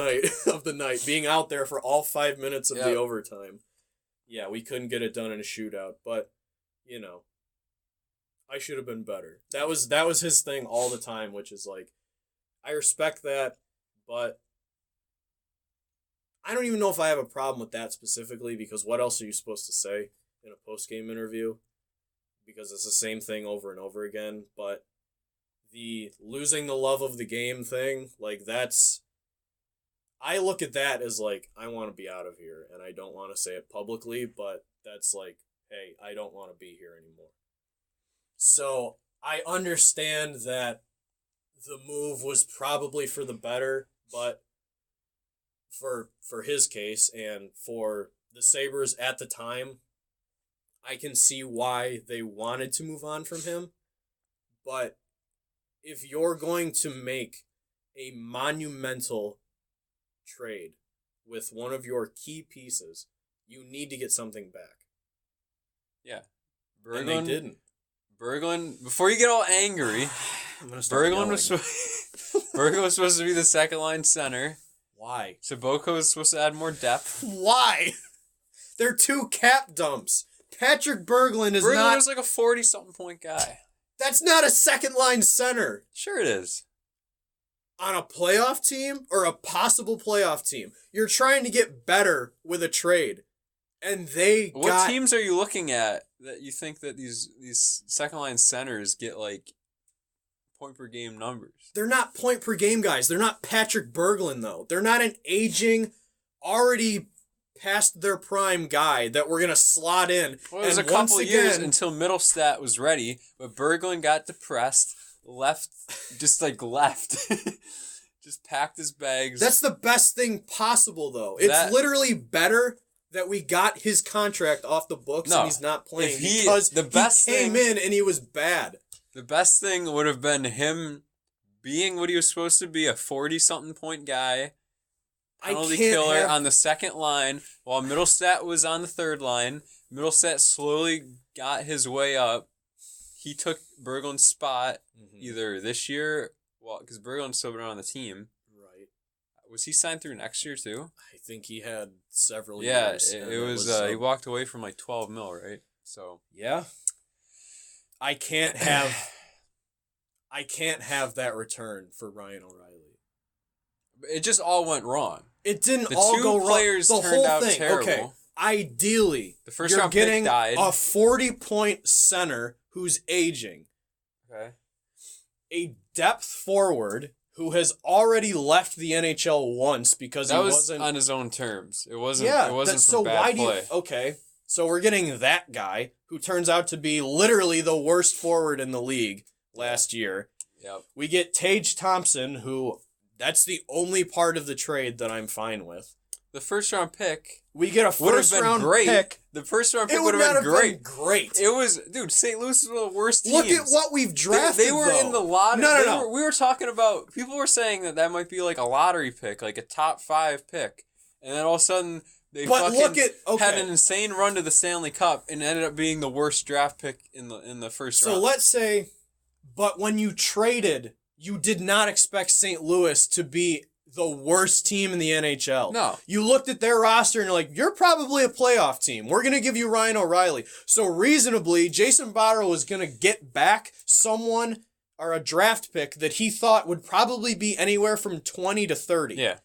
the night, being out there for all 5 minutes of the overtime. Yeah, we couldn't get it done in a shootout, but I should have been better. That was his thing all the time, which is like, I respect that, but I don't even know if I have a problem with that specifically, because what else are you supposed to say in a post-game interview? Because it's the same thing over and over again, but the losing the love of the game thing, like, I look at that as like, I want to be out of here, and I don't want to say it publicly, but that's like, hey, I don't want to be here anymore. So I understand that the move was probably for the better, but for his case and for the Sabres at the time, I can see why they wanted to move on from him. But if you're going to make a monumental trade with one of your key pieces, you need to get something back. Yeah. And they didn't. Berglund, before you get all angry, Berglund was supposed to be the second line center. Why? Saboko was supposed to add more depth. Why? They're 2 cap dumps. Patrick Berglund is Berglund was like a 40-something point guy. That's not a second line center. Sure it is. On a playoff team or a possible playoff team, you're trying to get better with a trade. And what teams are you looking at that you think that these second line centers get like point per game numbers? They're not point per game guys. They're not Patrick Berglund, though. They're not an aging, already past their prime guy that we're gonna slot in. Well, it was a couple of years until Middlestat was ready, but Berglund got depressed, left, just packed his bags. That's the best thing possible, though. It's literally better that we got his contract off the books and he's not playing because he came in and he was bad. The best thing would have been him being what he was supposed to be, a 40-something point guy, penalty killer on the second line, while Middlestat was on the third line. Middlestat slowly got his way up. He took Berglund's spot either this year, because Berglund's still been on the team. Right. Was he signed through next year too? I think he had several years. Yeah, it was he walked away from like 12 mil, right? So yeah. I can't have that return for Ryan O'Reilly. It just all went wrong. It didn't all go wrong. The 2 players turned out terrible. Okay. Ideally, the first round pick died. A 40-point center who's aging. Okay. A depth forward who has already left the NHL once because that he wasn't on his own terms. It wasn't. Yeah. It wasn't from bad play. Okay. So we're getting that guy who turns out to be literally the worst forward in the league last year. Yep. We get Tage Thompson, who that's the only part of the trade that I'm fine with. The first round pick. We get a first round pick. The first round pick would have been great. It was, dude, St. Louis is one of the worst teams. Look at what we've drafted. They were in the lottery. No. We were talking about, people were saying that might be like a lottery pick, like a top 5 pick. And then all of a sudden, they had an insane run to the Stanley Cup and ended up being the worst draft pick in the first round. So let's say, but when you traded, you did not expect St. Louis to be the worst team in the NHL. No. You looked at their roster and you're like, you're probably a playoff team. We're going to give you Ryan O'Reilly. So reasonably, Jason Botterill was going to get back someone or a draft pick that he thought would probably be anywhere from 20 to 30. Yeah.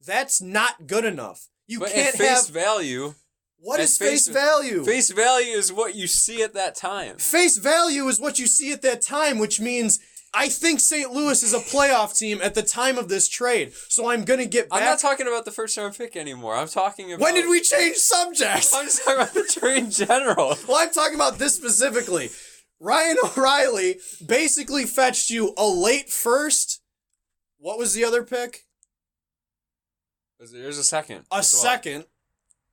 That's not good enough. But at face value. What is face value? Face value is what you see at that time. Face value is what you see at that time, which means I think St. Louis is a playoff team at the time of this trade, so I'm going to get back. I'm not talking about the first-round pick anymore. I'm talking about... When did we change subjects? I'm just talking about the trade in general. Well, I'm talking about this specifically. Ryan O'Reilly basically fetched you a late first. What was the other pick? There's a second. A second.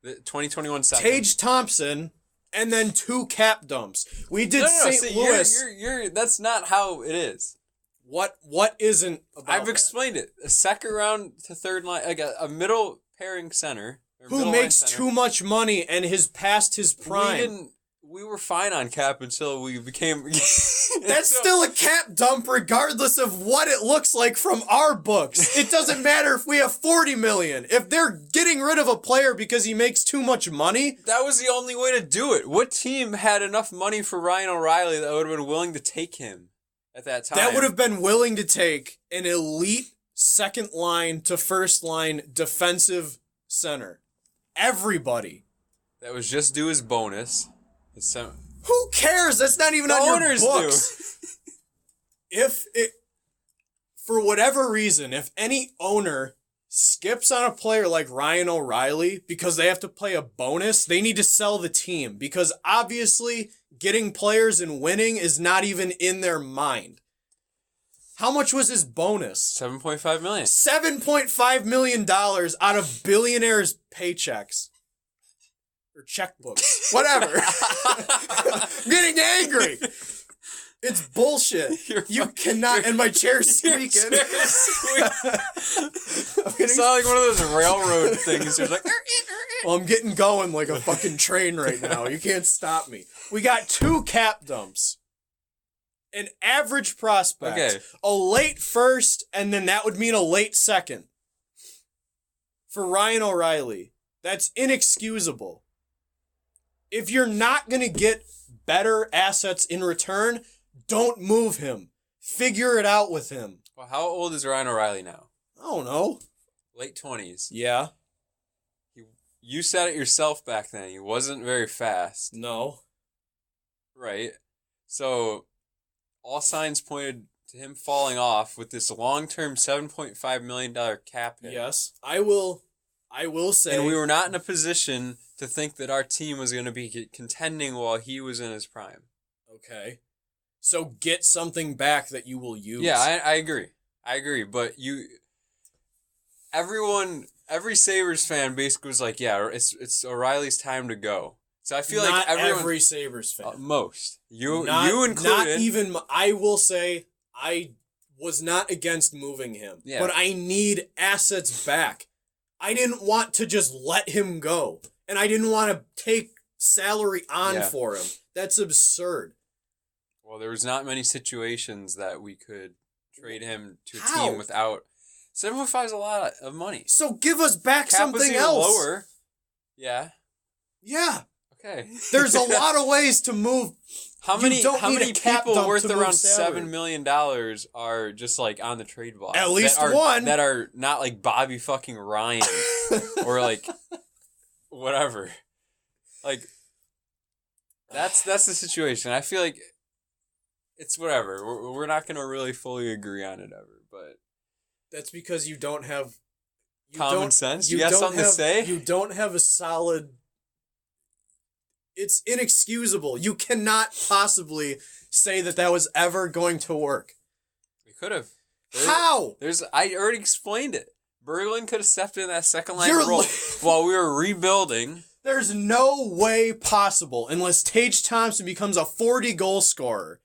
The 2021 second. Tage Thompson, and then 2 cap dumps. We did St. Louis. You're that's not how it is. What isn't about I've explained it. A second round to third line, like a middle pairing center. Who makes too much money and has passed his prime. We were fine on cap until we became... That's still a cap dump regardless of what it looks like from our books. It doesn't matter if we have $40 million. If they're getting rid of a player because he makes too much money... That was the only way to do it. What team had enough money for Ryan O'Reilly that would have been willing to take him at that time? That would have been willing to take an elite second line to first line defensive center. Everybody. That was just due his bonus. Who cares? That's not even on your books. If it, for whatever reason, if any owner skips on a player like Ryan O'Reilly because they have to play a bonus, they need to sell the team because obviously getting players and winning is not even in their mind. How much was his bonus? $7.5 million. $7.5 million out of billionaires' paychecks. Or checkbooks. Whatever. I'm getting angry. It's bullshit. You cannot... And my chair's squeaking. It's not like one of those railroad things. It's like... Well, I'm getting going like a fucking train right now. You can't stop me. We got 2 cap dumps. An average prospect. Okay. A late first, and then that would mean a late second. For Ryan O'Reilly. That's inexcusable. If you're not going to get better assets in return, don't move him. Figure it out with him. Well, how old is Ryan O'Reilly now? I don't know. Late 20s. Yeah. You said it yourself back then. He wasn't very fast. No. Right. So, all signs pointed to him falling off with this long-term $7.5 million cap hit. Yes. I will say... And we were not in a position to think that our team was going to be contending while he was in his prime. Okay. So get something back that you will use. Yeah, I agree. But every Sabres fan basically was like, yeah, it's O'Reilly's time to go. So I feel like every Sabres fan. Most. You included. Not even, I will say, I was not against moving him. Yeah. But I need assets back. I didn't want to just let him go. And I didn't want to take salary on for him. That's absurd. Well, there was not many situations that we could trade him to a team without... 7.5 is a lot of money. So give us back Cap something else. Lower. Yeah. Yeah. Okay. There's a lot of ways to move. How many people worth around $7 million are just like on the trade block? At least one. That are not like Bobby fucking Ryan or like whatever. Like that's the situation. I feel like it's whatever. We're not going to really fully agree on it ever, but that's because you don't have common sense. You got something to say? You don't have a solid. It's inexcusable. You cannot possibly say that was ever going to work. We could have. How? I already explained it. Berglund could have stepped in that second line role while we were rebuilding. There's no way possible unless Tage Thompson becomes a 40-goal scorer.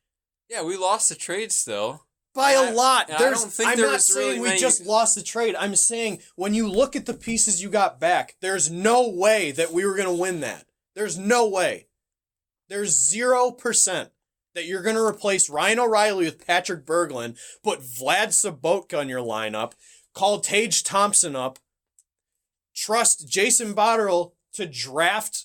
Yeah, we lost the trade still. By a lot. I don't think I'm not saying we just lost the trade. I'm saying when you look at the pieces you got back, there's no way that we were going to win that. There's no way. There's 0% that you're going to replace Ryan O'Reilly with Patrick Berglund, put Vlad Sobotka on your lineup, call Tage Thompson up, trust Jason Botterill to draft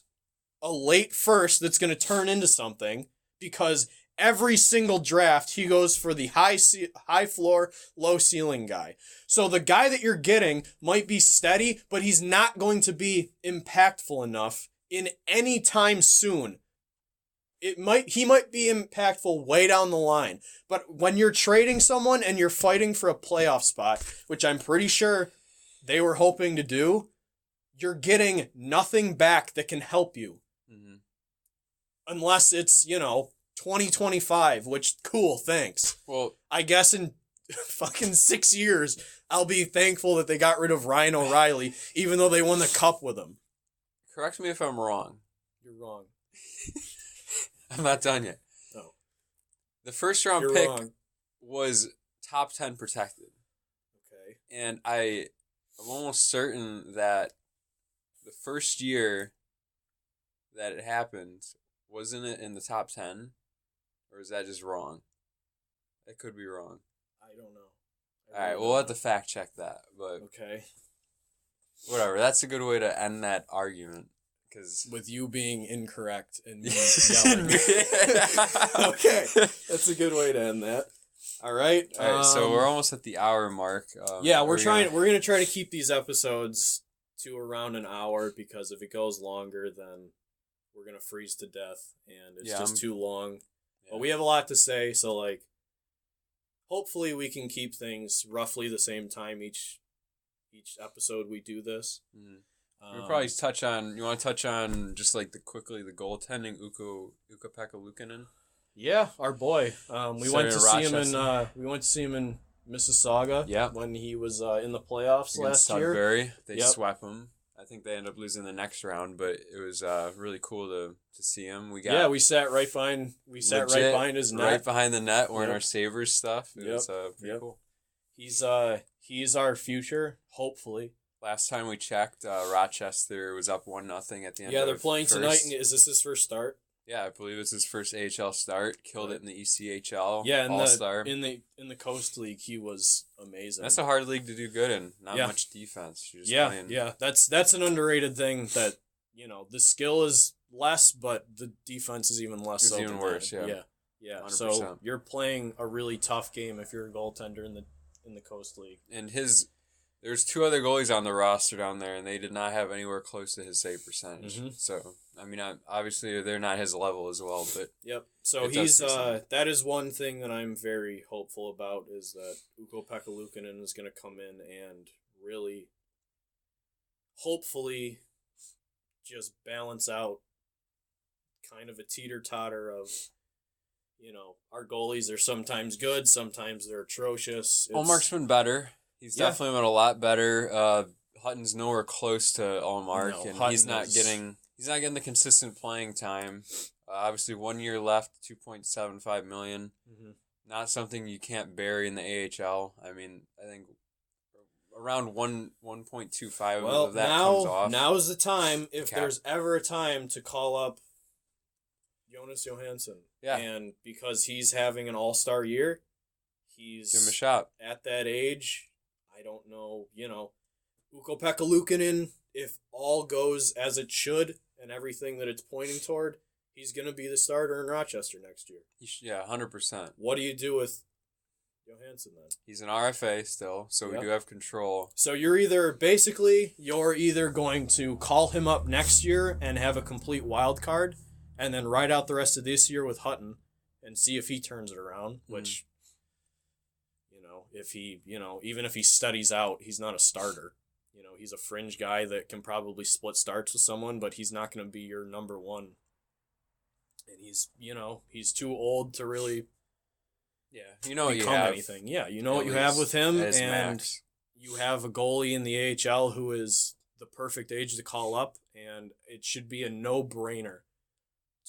a late first that's going to turn into something, because every single draft he goes for the high floor, low ceiling guy. So the guy that you're getting might be steady, but he's not going to be impactful enough in any time soon he might be impactful way down the line. But when you're trading someone and you're fighting for a playoff spot, which I'm pretty sure they were hoping to do, you're getting nothing back that can help you. Mm-hmm. Unless it's, 2025, which, cool, thanks. Well, I guess in fucking 6 years, I'll be thankful that they got rid of Ryan O'Reilly, even though they won the cup with him. Correct me if I'm wrong. You're wrong. I'm not done yet. Oh. The first round You're pick wrong. was top 10 protected. Okay. And I'm almost certain that the first year that it happened, wasn't it in the top 10? Or is that just wrong? That could be wrong. I don't know. All right, we'll have to fact check that. But okay. Whatever. That's a good way to end that argument. Cause with you being incorrect and me yelling. Okay, that's a good way to end that. All right. All right. So we're almost at the hour mark. Yeah, we're gonna try to keep these episodes to around an hour because if it goes longer, then we're gonna freeze to death and it's just too long. Yeah. But we have a lot to say, so like, hopefully we can keep things roughly the same time each episode we do this. Mm-hmm. We'll probably touch on. You want to touch on just like the goaltending, Ukko-Pekka Luukkonen? Yeah, our boy. We went to see him in Mississauga. Yeah. When he was in the playoffs against last year. Sudbury. They swept him. I think they ended up losing the next round, but it was really cool to see him. We sat right behind. We sat right behind his net. Right behind the net, wearing our Sabres stuff. It was pretty cool. He's our future, hopefully. Last time we checked, Rochester was up 1-0 at the end. Yeah, they're playing tonight. Is this his first start? Yeah, I believe it's his first AHL start. Killed it in the ECHL. Yeah, All-Star. in the Coast League, he was amazing. That's a hard league to do good in. Not much defense. You're just playing. Yeah. That's an underrated thing. That the skill is less, but the defense is even less. It's even worse. Yeah. 100%. So you're playing a really tough game if you're a goaltender in the Coast League. And there's two other goalies on the roster down there, and they did not have anywhere close to his save percentage. Mm-hmm. So, I mean, obviously they're not his level as well, but yep. So he's that is one thing that I'm very hopeful about is that Ukko-Pekka Luukkonen is going to come in and really, hopefully, just balance out kind of a teeter-totter of, our goalies are sometimes good, sometimes they're atrocious. Allmark's been better. He's definitely been a lot better. Hutton's nowhere close to Allmark, and he's not getting the consistent playing time. Obviously, 1 year left, $2.75 million. Mm-hmm. Not something you can't bury in the AHL. I mean, I think around 1.25 of that comes off. Now's the time, if there's ever a time, to call up Jonas Johansson. Yeah. And because he's having an all-star year, he's give him a shot. At that age, I don't know, Ukko-Pekka Luukkonen, if all goes as it should and everything that it's pointing toward, he's going to be the starter in Rochester next year. 100%. What do you do with Johansson then? He's an RFA still, so we do have control. So you're either going to call him up next year and have a complete wild card and then ride out the rest of this year with Hutton and see if he turns it around, which... if he, even if he studies out, he's not a starter. He's a fringe guy that can probably split starts with someone, but he's not going to be your number one. And he's too old to really what you have. Anything. Yeah, what you have with him, and max. You have a goalie in the AHL who is the perfect age to call up, and it should be a no-brainer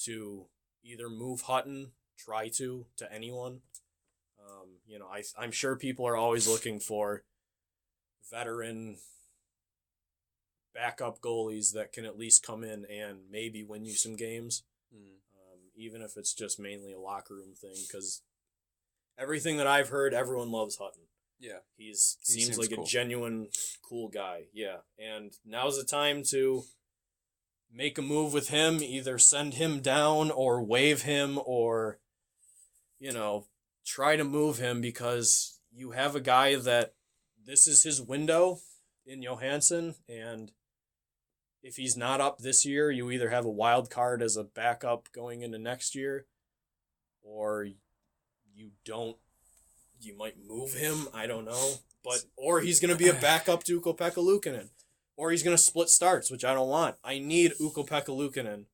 to either move Hutton, try to anyone. I'm sure people are always looking for veteran backup goalies that can at least come in and maybe win you some games, even if it's just mainly a locker room thing. Because everything that I've heard, everyone loves Hutton. Yeah, he seems like cool. A genuine cool guy. Yeah, and now's the time to make a move with him. Either send him down or waive him, or try to move him, because you have a guy that this is his window in Johansson, and if he's not up this year, you either have a wild card as a backup going into next year, or you don't. You might move him. I don't know, or he's going to be a backup to Ukko-Pekka Luukkonen, or he's going to split starts, which I don't want. I need Ukko-Pekka Luukkonen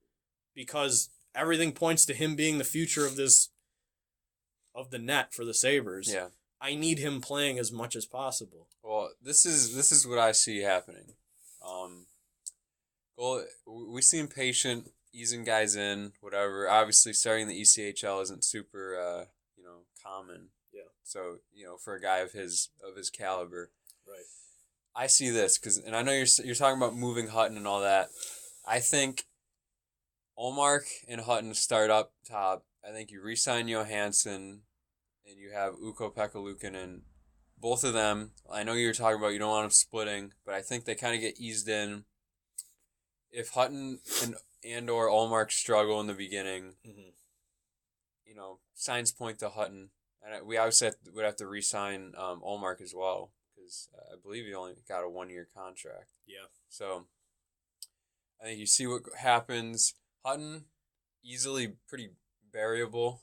because everything points to him being the future of the net for the Sabres. Yeah. I need him playing as much as possible. Well, this is what I see happening. Well, we seem patient, easing guys in, whatever. Obviously, starting the ECHL isn't super, common. Yeah. So, for a guy of his caliber, right? I see this and I know you're talking about moving Hutton and all that. I think Ullmark and Hutton start up top. I think you re-sign Johansson, and you have Ukko-Pekka Luukkonen. Both of them, I know you're talking about you don't want them splitting, but I think they kind of get eased in. If Hutton and or Ullmark struggle in the beginning, signs point to Hutton. And we obviously would have to re-sign Ullmark as well, because I believe he only got a 1-year contract. Yeah. So I think you see what happens. Hutton, easily pretty variable.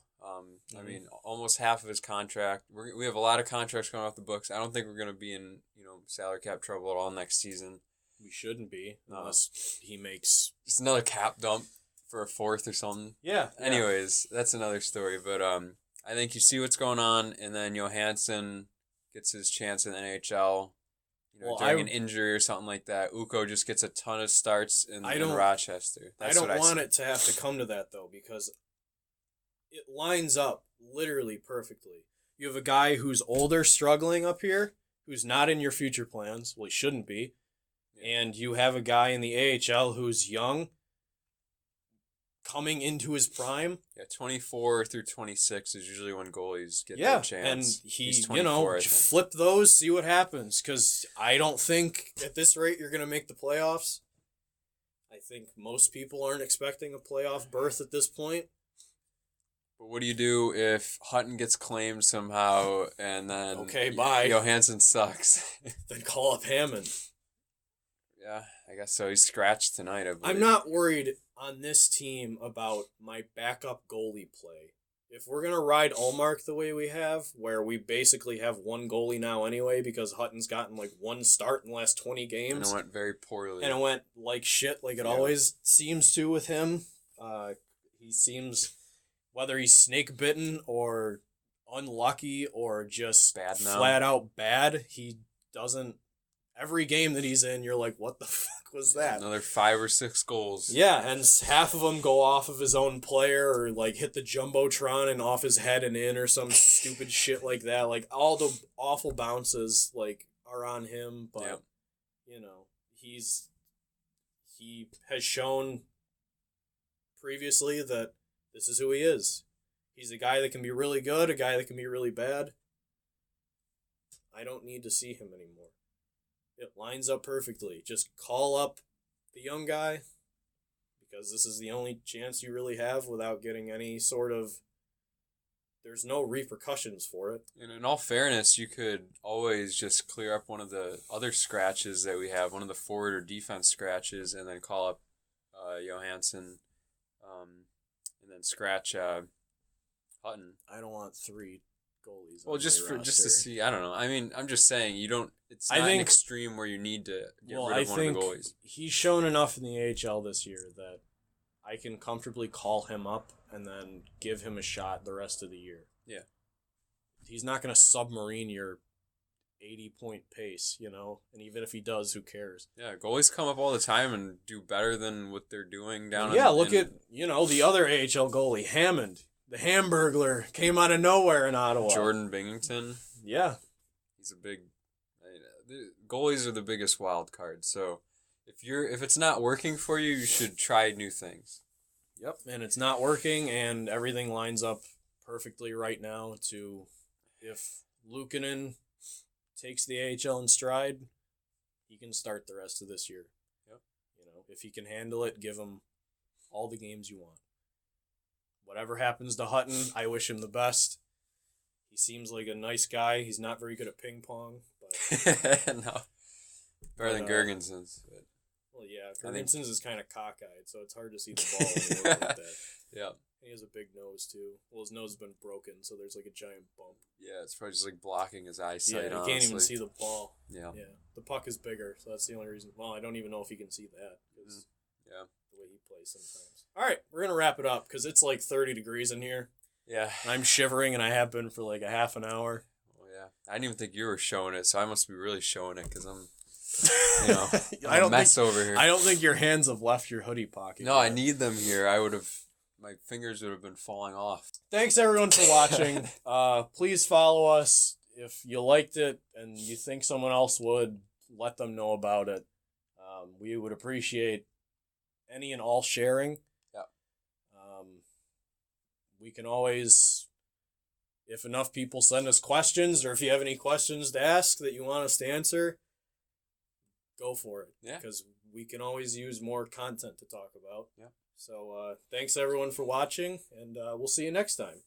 I mean, almost half of his contract. We have a lot of contracts going off the books. I don't think we're going to be in salary cap trouble at all next season. We shouldn't be unless he makes just another cap dump for a fourth or something. Yeah. Anyways, that's another story. But I think you see what's going on, and then Johansson gets his chance in the NHL. During an injury or something like that. Ukko just gets a ton of starts in Rochester. That's I don't want it to have to come to that, though, because it lines up literally perfectly. You have a guy who's older, struggling up here, who's not in your future plans. Well, he shouldn't be. And you have a guy in the AHL who's young, coming into his prime. Yeah, 24 through 26 is usually when goalies get their chance. And flip those, see what happens. Because I don't think at this rate you're going to make the playoffs. I think most people aren't expecting a playoff berth at this point. But what do you do if Hutton gets claimed somehow and then bye. Johansson sucks? Then call up Hammond. Yeah, I guess so. He's scratched tonight, I believe. I'm not worried on this team about my backup goalie play. If we're going to ride Ullmark the way we have, where we basically have one goalie now anyway because Hutton's gotten like one start in the last 20 games. And it went very poorly. And it went like shit, like it always seems to with him. He seems, whether he's snake bitten or unlucky or just flat out bad, he doesn't. Every game that he's in, you're like, what the fuck was that? Another 5 or 6 goals. Yeah, and half of them go off of his own player or, like, hit the Jumbotron and off his head and in or some stupid shit like that. Like, all the awful bounces, like, are on him. But, he has shown previously that this is who he is. He's a guy that can be really good, a guy that can be really bad. I don't need to see him anymore. It lines up perfectly. Just call up the young guy because this is the only chance you really have without getting any sort of... There's no repercussions for it. And in all fairness, you could always just clear up one of the other scratches that we have, one of the forward or defense scratches, and then call up Johansson and then scratch Hutton. I don't want 3 goalies. Well, just to see, I don't know. I mean, I'm just saying it's not an extreme where you need to get rid of one of the goalies. He's shown enough in the AHL this year that I can comfortably call him up and then give him a shot the rest of the year. Yeah. He's not going to submarine your 80-point pace, and even if he does, who cares? Yeah, goalies come up all the time and do better than what they're doing down look at, the other AHL goalie, Hammond. The Hamburglar came out of nowhere in Ottawa. Jordan Binghamton. Yeah. He's a big... goalies are the biggest wild card, so if it's not working for you, you should try new things. Yep, and it's not working, and everything lines up perfectly right now to if Luukkonen takes the AHL in stride, he can start the rest of this year. Yep. If he can handle it, give him all the games you want. Whatever happens to Hutton, I wish him the best. He seems like a nice guy. He's not very good at ping pong. But no. Better than Gergensons. Well, yeah, Ferguson's is kind of cockeyed, so it's hard to see the ball when you look like that. Yeah. He has a big nose, too. Well, his nose has been broken, so there's like a giant bump. Yeah, it's probably just like blocking his eyesight, Yeah, he can't even see the ball. Yeah. Yeah. The puck is bigger, so that's the only reason. Well, I don't even know if he can see that. Yeah. The way he plays sometimes. All right, we're going to wrap it up because it's like 30 degrees in here. Yeah. I'm shivering, and I have been for like a half an hour. Oh, yeah. I didn't even think you were showing it, so I must be really showing it because I'm, you know, I don't mess think, over here. I don't think your hands have left your hoodie pocket. No, I need them here. My fingers would have been falling off. Thanks, everyone, for watching. Please follow us. If you liked it and you think someone else would, let them know about it. We would appreciate any and all sharing. Yeah. We can always, if enough people send us questions, or if you have any questions to ask that you want us to answer, go for it. Yeah. Because we can always use more content to talk about. Yeah. So thanks, everyone, for watching, and we'll see you next time.